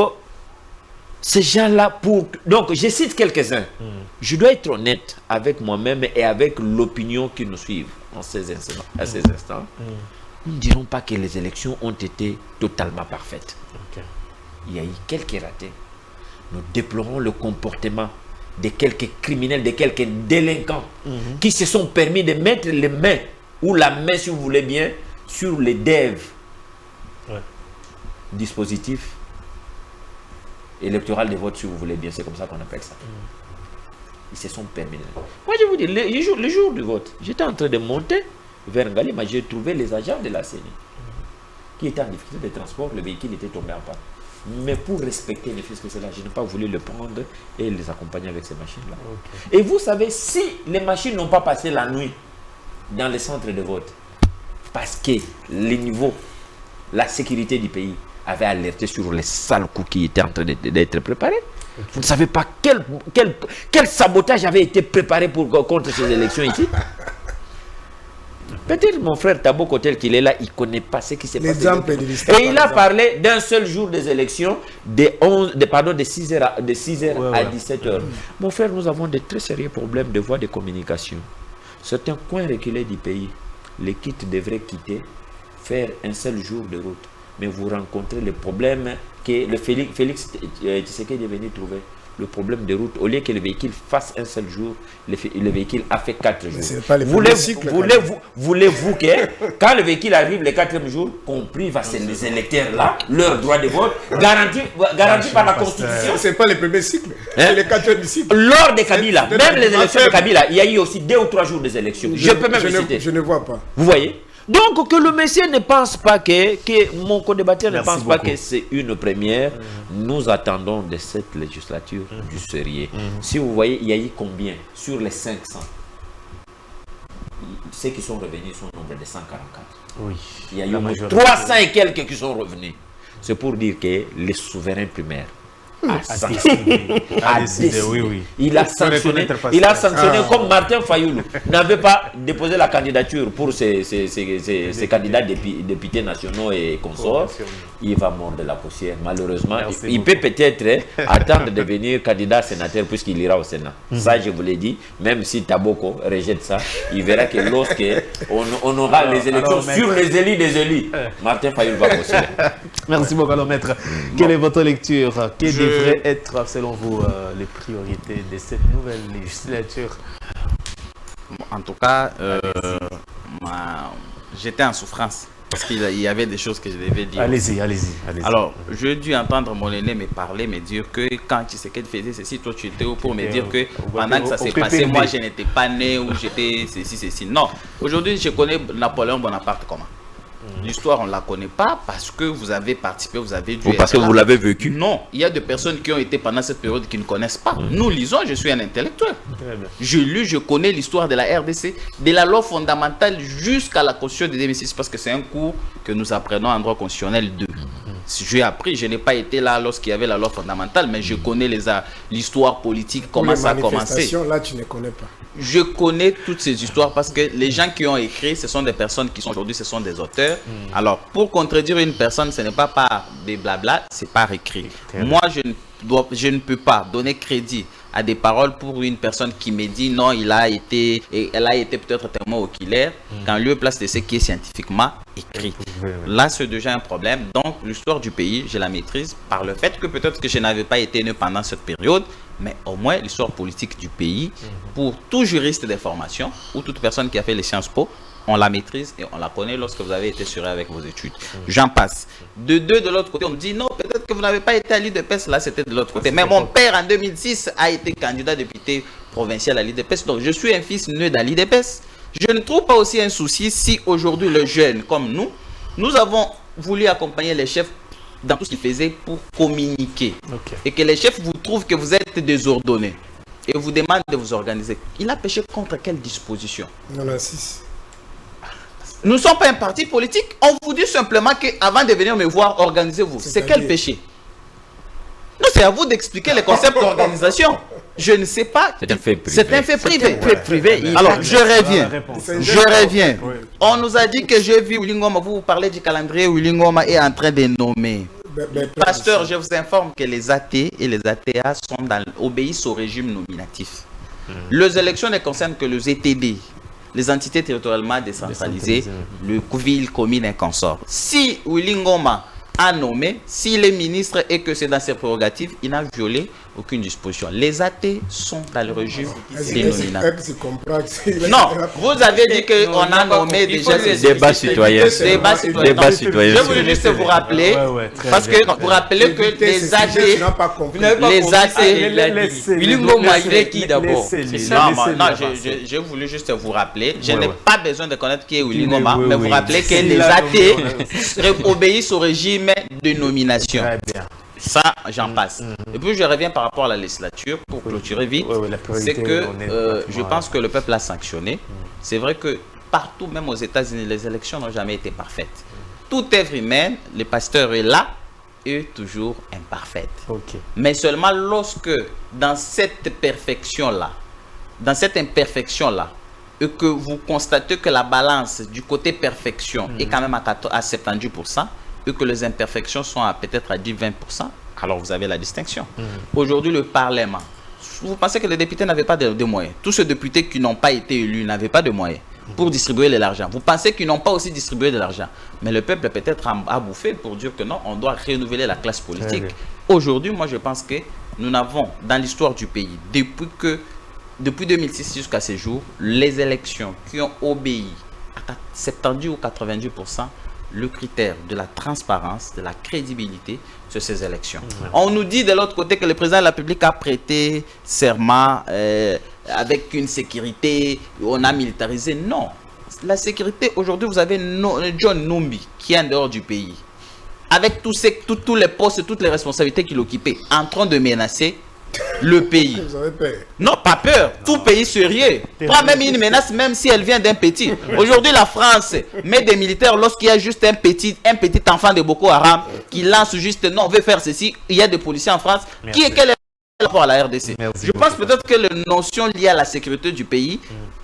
ces gens-là, donc je cite quelques-uns. Je dois être honnête avec moi-même et avec l'opinion qui nous suit à ces instants. Nous ne dirons pas que les élections ont été totalement parfaites. Il y a eu quelques ratés. Nous déplorons le comportement de quelques criminels, de quelques délinquants qui se sont permis de mettre les mains, ou la main si vous voulez bien, sur les devs. Dispositif électoral de vote si vous voulez bien, c'est comme ça qu'on appelle ça. Ils se sont permis. Moi je vous dis, le jour du vote, j'étais en train de monter vers Ngali, mais j'ai trouvé les agents de la CENI qui étaient en difficulté de transport, le véhicule était tombé en panne. Mais pour respecter les fils que c'est là, je n'ai pas voulu le prendre et les accompagner avec ces machines-là. Et vous savez, si les machines n'ont pas passé la nuit dans les centres de vote, parce que les niveaux, la sécurité du pays avait alerté sur les sales coups qui étaient en train d'être préparés. Vous ne savez pas quel sabotage avait été préparé contre ces élections ici. Peut-être mon frère Tabo Kotel qu'il est là, il ne connaît pas ce qui s'est passé. Et il a parlé d'un seul jour des élections de 6h à 17h. Mon frère, nous avons de très sérieux problèmes de voies de communication. Certains coins reculés du pays, les kits devraient quitter, faire un seul jour de route. Mais vous rencontrez le problème que le Félix Tshisekedi est venu trouver. Le problème de route, au lieu que le véhicule fasse un seul jour, le véhicule a fait 4 jours. Voulez-vous que quand le véhicule arrive le 4e jour, qu'on prive à ces électeurs là leur droit de vote garanti par la Constitution? Ce n'est pas le premier cycle, c'est le 4e cycle. Lors de Kabila, même les élections de Kabila, il y a eu aussi 2 ou 3 jours des élections. Je peux même le citer. Je ne vois pas. Vous voyez? Donc que le monsieur ne pense pas que mon co-débatteur ne pense pas que c'est une première. Nous attendons de cette législature du sérieux. Si vous voyez, il y a eu combien sur les 500? Ceux qui sont revenus sont au nombre de 144. Oui. Il y a eu 300 et quelques qui sont revenus. C'est pour dire que les souverains primaires a décidé. Il a sanctionné comme Martin Fayoulou n'avait pas déposé la candidature pour ces candidats députés nationaux et consorts. Il va mordre la poussière. Malheureusement, il peut peut-être attendre de devenir candidat sénateur puisqu'il ira au Sénat. Ça, je vous l'ai dit. Même si Taboko rejette ça, il verra que lorsque on aura les élections sur les élus des élus, Martin Fayoulou va postuler. Merci beaucoup, alors, maître. Quelle est votre lecture? Quelle devrait être, selon vous, les priorités de cette nouvelle législature? En tout cas, j'étais en souffrance parce qu'il y avait des choses que je devais dire. Allez-y. Alors, j'ai dû entendre mon aîné me parler, me dire que quand Tshisekedi faisait ceci, toi tu étais où pour me dire que pendant que ça s'est passé, moi je n'étais pas né ou j'étais ceci. Non, aujourd'hui je connais Napoléon Bonaparte comment. L'histoire, on ne la connaît pas parce que vous avez participé, vous avez dû. Ou parce que vous l'avez vécu. Non, il y a des personnes qui ont été pendant cette période qui ne connaissent pas. Nous lisons, je suis un intellectuel. Je lis, je connais l'histoire de la RDC, de la loi fondamentale jusqu'à la Constitution de 2006 parce que c'est un cours que nous apprenons en droit constitutionnel 2. J'ai appris, je n'ai pas été là lorsqu'il y avait la loi fondamentale, mais je connais l'histoire politique, comment ça a commencé. Là, tu ne connais pas. Je connais toutes ces histoires parce que les gens qui ont écrit, ce sont des personnes qui sont aujourd'hui, ce sont des auteurs. Alors, pour contredire une personne, ce n'est pas par des blabla, c'est par écrit. Moi, je ne peux pas donner crédit à des paroles pour une personne qui me dit non, elle a été peut-être témoin oculaire, qu'en lieu et place de ce qui est scientifiquement écrit. Là, c'est déjà un problème. Donc, l'histoire du pays, je la maîtrise par le fait que peut-être que je n'avais pas été né pendant cette période, mais au moins l'histoire politique du pays, pour tout juriste des formations ou toute personne qui a fait les Sciences Po, on la maîtrise et on la connaît lorsque vous avez été sûr avec vos études. J'en passe. De l'autre côté, on me dit non, peut-être que vous n'avez pas été à l'UDPS, là c'était de l'autre côté. Mais mon père en 2006 a été candidat député provincial à l'UDPS, donc je suis un fils né dans l'UDPS. Je ne trouve pas aussi un souci si aujourd'hui les jeunes comme nous avons voulu accompagner les chefs dans tout ce qu'ils faisaient pour communiquer. Et que les chefs vous trouvent que vous êtes désordonnés et vous demandent de vous organiser. Il a péché contre quelle disposition? On a 6. Nous ne sommes pas un parti politique. On vous dit simplement qu'avant de venir me voir, organisez-vous. C'est quel péché? Non, c'est à vous d'expliquer les concepts d'organisation. Je ne sais pas. C'est un fait privé. C'est un fait privé. Alors, je reviens. On nous a dit que j'ai vu Willy Ngoma. Vous parlez du calendrier. Willy Ngoma est en train de nommer. Pasteur, je vous informe que les athées et les ATA obéissent au régime nominatif. Les élections ne concernent que les ETD, les entités territorialement décentralisées, le ville, commune et consort. Si Willy Ngoma a nommé, s'il est ministre et que c'est dans ses prérogatives, il n'a violé aucune disposition. Les athées sont dans le régime des nominats. Non, vous avez dit qu'on a nommé déjà ces débats citoyens. Je voulais juste vous rappeler, parce que vous rappelez que les athées, Willy Ngoma, il est qui d'abord? Non, j'ai voulu juste vous rappeler. Je n'ai pas besoin de connaître qui est Willy Ngoma, mais vous rappelez que les athées obéissent au régime de nomination. Ça, j'en passe. Et puis je reviens par rapport à la législature pour clôturer vite. C'est que je pense que le peuple a sanctionné. C'est vrai que partout, même aux États-Unis, les élections n'ont jamais été parfaites. Toute œuvre humaine, le pasteur est là, est toujours imparfaite. Mais seulement lorsque, dans cette perfection-là, dans cette imperfection-là, et que vous constatez que la balance du côté perfection est quand même à 70%, et que les imperfections sont peut-être à 10-20%, alors vous avez la distinction. Aujourd'hui, le Parlement, vous pensez que les députés n'avaient pas de moyens. Tous ces députés qui n'ont pas été élus n'avaient pas de moyens pour distribuer de l'argent. Vous pensez qu'ils n'ont pas aussi distribué de l'argent. Mais le peuple peut-être a bouffé pour dire que non, on doit renouveler la classe politique. Aujourd'hui, moi je pense que nous n'avons, dans l'histoire du pays, depuis 2006 jusqu'à ce jour, les élections qui ont obéi à 70 ou 90%, le critère de la transparence, de la crédibilité sur ces élections. On nous dit de l'autre côté que le président de la République a prêté serment avec une sécurité, on a militarisé. Non. La sécurité, aujourd'hui, vous avez John Numbi qui est en dehors du pays, avec tous les postes, toutes les responsabilités qu'il occupait, en train de menacer le pays. Vous avez peur? Non, pas peur. Tout pays sérieux. Pas même une menace, même si elle vient d'un petit. Aujourd'hui, la France met des militaires lorsqu'il y a juste un petit enfant de Boko Haram qui lance juste non, on veut faire ceci. Il y a des policiers en France. Quel est le rapport à la RDC? Je pense peut-être que les notions liées à la sécurité du pays,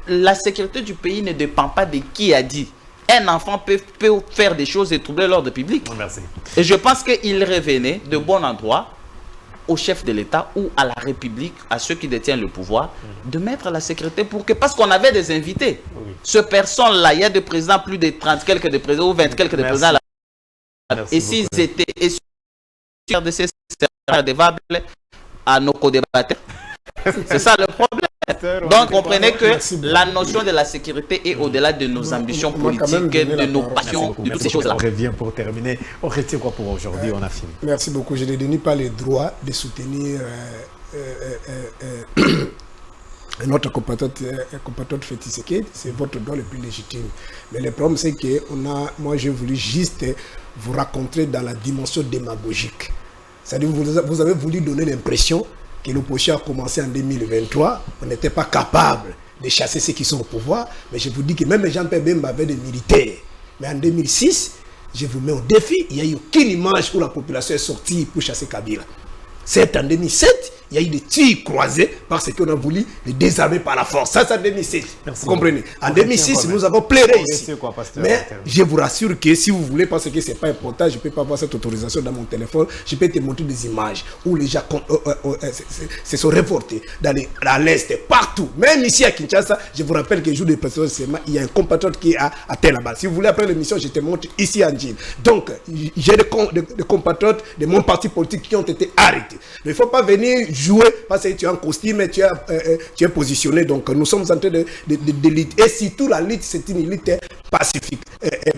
la sécurité du pays ne dépend pas de qui a dit. Un enfant peut faire des choses et troubler l'ordre public. Et je pense qu'il revenait de bon endroit au chef de l'État ou à la République, à ceux qui détiennent le pouvoir, de mettre la sécurité parce qu'on avait des invités. Ce personne-là, il y a des présidents, plus de 30 quelques de présidents ou 20 quelques de présidents. Et s'ils étaient RDC, c'est redevable à nos co-débatteurs. C'est ça le problème. Donc, comprenez que Merci beaucoup. la notion de la sécurité est au-delà de nos ambitions on m'a quand même politiques, donné de la nos parole. passions, de toutes ces On choses-là. revient pour terminer. On retient quoi pour aujourd'hui? On a fini. Merci beaucoup. Je ne dénie pas le droit de soutenir notre compatriote Félix Tshisekedi. C'est votre droit le plus légitime. Mais le problème, c'est que moi, j'ai voulu juste vous raconter dans la dimension démagogique. C'est-à-dire vous avez voulu donner l'impression que l'opposition a commencé en 2023. On n'était pas capable de chasser ceux qui sont au pouvoir. Mais je vous dis que même Jean-Pierre Bemba avait des militaires. Mais en 2006, je vous mets au défi, il n'y a eu aucune image où la population est sortie pour chasser Kabila. C'est en 2007, il y a eu des tirs croisés parce qu'on a voulu les désarmer par la force. Ça, c'est en 2007. Merci Vous comprenez? En On 2006, retient nous quoi, avons pleuré on ici. retient quoi, pasteur? Mais je vous rassure que si vous voulez, parce que ce n'est pas important, je ne peux pas avoir cette autorisation dans mon téléphone, je peux te montrer des images où les gens se sont révoltés à l'Est, partout. Même ici à Kinshasa, je vous rappelle que le jour de président Sema, il y a un compatriote qui a atteint là-bas. Si vous voulez, après l'émission, je te montre ici en Gilles. Donc, j'ai des compatriotes de mon parti politique qui ont été arrêtés. Mais il ne faut pas venir jouer parce que tu es en costume et tu es positionné. Donc, nous sommes en train de lutte. Et surtout, la lutte, c'est une lutte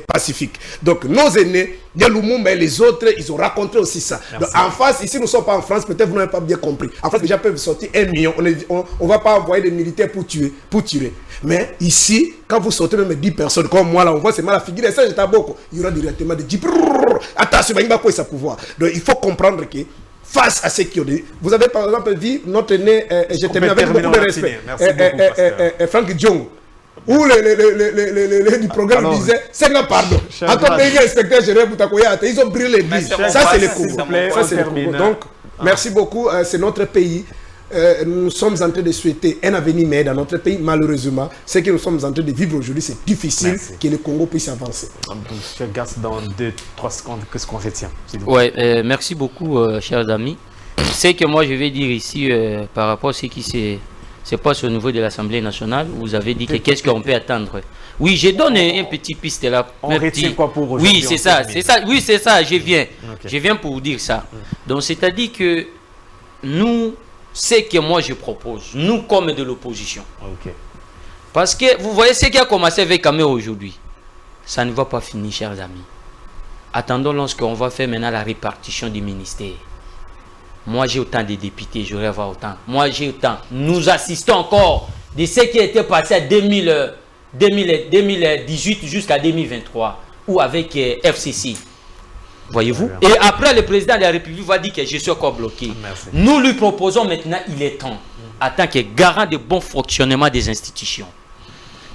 pacifique. Donc, nos aînés, Lumumba et les autres, ils ont raconté aussi ça. Donc, en face, ici, nous ne sommes pas en France, peut-être vous n'avez pas bien compris. En France, les gens peuvent sortir 1 million. On ne va pas envoyer des militaires pour tirer. Mais ici, quand vous sortez même 10 personnes comme moi, là, on voit seulement la figure. Et ça, j'étais à beaucoup. Il y aura directement des 10. Attention, il va quoi ça pouvoir. Donc, il faut comprendre que face à ce qui ont dit. Vous avez par exemple dit notre aîné, je termine avec beaucoup de respect, Franck Diong, où du programme disait, c'est là, pardon. En tant qu'inspecteur général Boutakoya, ils ont brûlé l'église. Ça, c'est le Congo. Donc, merci beaucoup, c'est notre pays. Nous sommes en train de souhaiter un avenir meilleur dans notre pays. Malheureusement, ce que nous sommes en train de vivre aujourd'hui, c'est difficile. Merci. Que le Congo puisse avancer. Je garde dans 2-3 secondes, qu'est-ce qu'on retient? Ouais, merci beaucoup, chers amis. Ce que moi je vais dire ici par rapport à ce qui se passe au niveau de l'Assemblée nationale, vous avez dit que qu'est-ce qu'on peut attendre. Oui, je donne un petit piste là. On retient quoi pour aujourd'hui? Oui, c'est ça, oui, c'est ça, je viens. Okay. Je viens pour vous dire ça. Donc, c'est-à-dire que nous, ce que moi je propose, nous comme de l'opposition. Okay. Parce que vous voyez ce qui a commencé avec Kamé aujourd'hui. Ça ne va pas finir, chers amis. Attendons lorsqu'on va faire maintenant la répartition du ministère. Moi j'ai autant de députés, j'aurais avoir autant. Moi j'ai autant. Nous assistons encore de ce qui a été passé à 2018 jusqu'à 2023. Ou avec FCC. Voyez-vous? Et après, le président de la République va dire que je suis encore bloqué. Merci. Nous lui proposons maintenant, il est temps, en tant que garant de bon fonctionnement des institutions,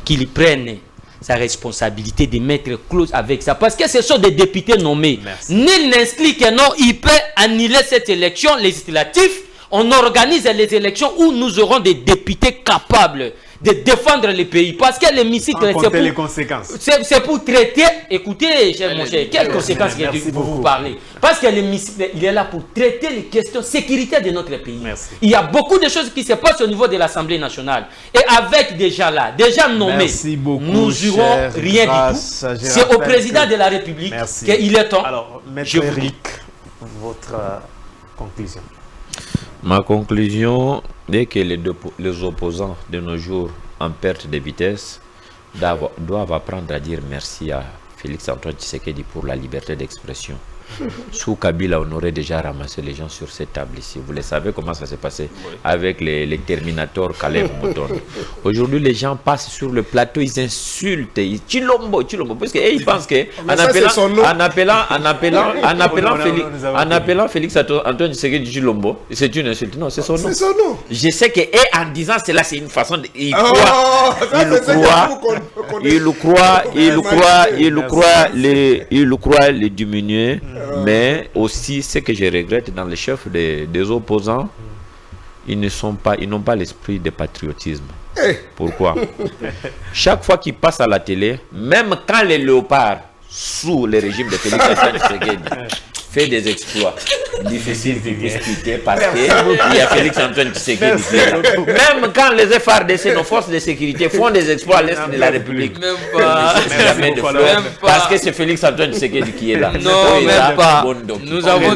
qu'il prenne sa responsabilité de mettre clause avec ça. Parce que ce sont des députés nommés. Nul n'inscrit que non, il peut annuler cette élection législative. On organise les élections où nous aurons des députés capables de défendre le pays. Parce que l'hémicycle, les conséquences. C'est pour traiter, écoutez, cher mon cher, quelles conséquences vous parlez. Parce que l'hémicycle, il est là pour traiter les questions sécuritaires de notre pays. Merci. Il y a beaucoup de choses qui se passent au niveau de l'Assemblée nationale. Et avec déjà nommés, nous n'aurons rien du tout. C'est au président de la République qu'il est temps. Alors, Maître Eric, votre conclusion. Ma conclusion, dès que les opposants de nos jours en perte de vitesse doivent apprendre à dire merci à Félix Antoine Tshisekedi pour la liberté d'expression. Sous Kabila, on aurait déjà ramassé les gens sur cette table ici. Vous le savez comment ça s'est passé avec les Terminators Caleb Mouton. Aujourd'hui, les gens passent sur le plateau, ils insultent, ils Chilombo, parce qu'ils pensent qu'en appelant Félix Antoine Tshisekedi Chilombo, c'est une insulte. Non, c'est son nom. Je sais que en disant cela, c'est une façon de... Il croit les diminuer. Mais aussi, ce que je regrette dans les chefs des opposants, ils n'ont pas l'esprit de patriotisme. Pourquoi? Chaque fois qu'ils passent à la télé, même quand les léopards, sous le régime de Félix Antoine Tshisekedi, fait des exploits, difficile qu'ils puissent quitter parce qu'il y a Félix-Antoine Tshisekedi qui est là. Même quand les FARDC, nos forces de sécurité, font des exploits à l'est de la République, Même pas. jamais de fleurs, Même pas. parce que c'est Félix-Antoine Tshisekedi qui est là. Non, Et même là, pas. bon, donc, Nous avons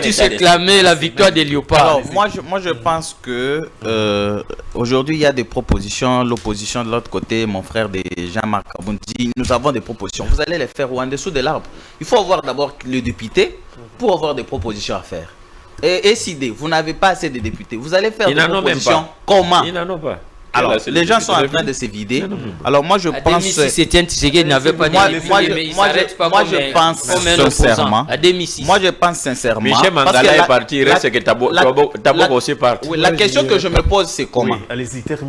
tous réclamé la victoire des léopards. Alors, moi, je pense que aujourd'hui, il y a des propositions. L'opposition de l'autre côté, mon frère Jean-Marc Kaboun dit, nous avons des propositions. Vous allez les faire où? En dessous de l'arbre. Il faut avoir d'abord le député pour avoir des propositions à faire. Et si vous n'avez pas assez de députés, vous allez faire des propositions comment? Ils n'en ont pas. Alors, les gens sont en train de se vider. Alors, moi, je pense... Si c'était Tshisekedi n'avait pas de député, mais il s'arrête pas moi, je pense sincèrement... Moi, je pense sincèrement... Michel Mangala est parti, il reste que Tabo aussi parti. La question que je me pose, c'est comment?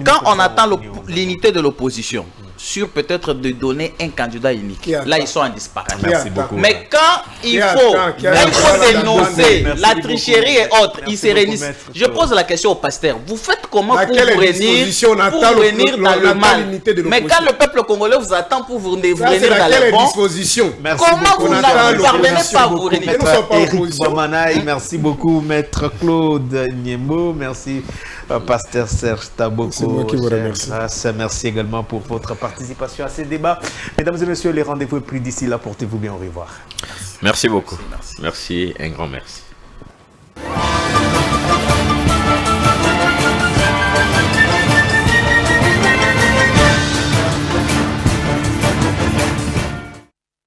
Quand on attend l'unité de l'opposition, sur peut-être de donner un candidat unique, là, ils sont en disparate. Merci beaucoup. Mais quand il faut dénoncer la tricherie et autres, ils se réunissent. Je pose la question au pasteur. Vous faites comment pour venir dans le mal? Mais quand le peuple congolais vous attend pour vous venir dans le bon, comment vous ne parvenez pas à vous réunir? Eric Bamanaï, merci beaucoup. Maître Claude Niembo, merci. Pasteur Serge Taboko. C'est moi qui vous remercie. Merci également pour votre participation à ces débats. Mesdames et messieurs, les rendez-vous est pris d'ici là. Portez-vous bien. Au revoir. Merci beaucoup. Merci, un grand merci.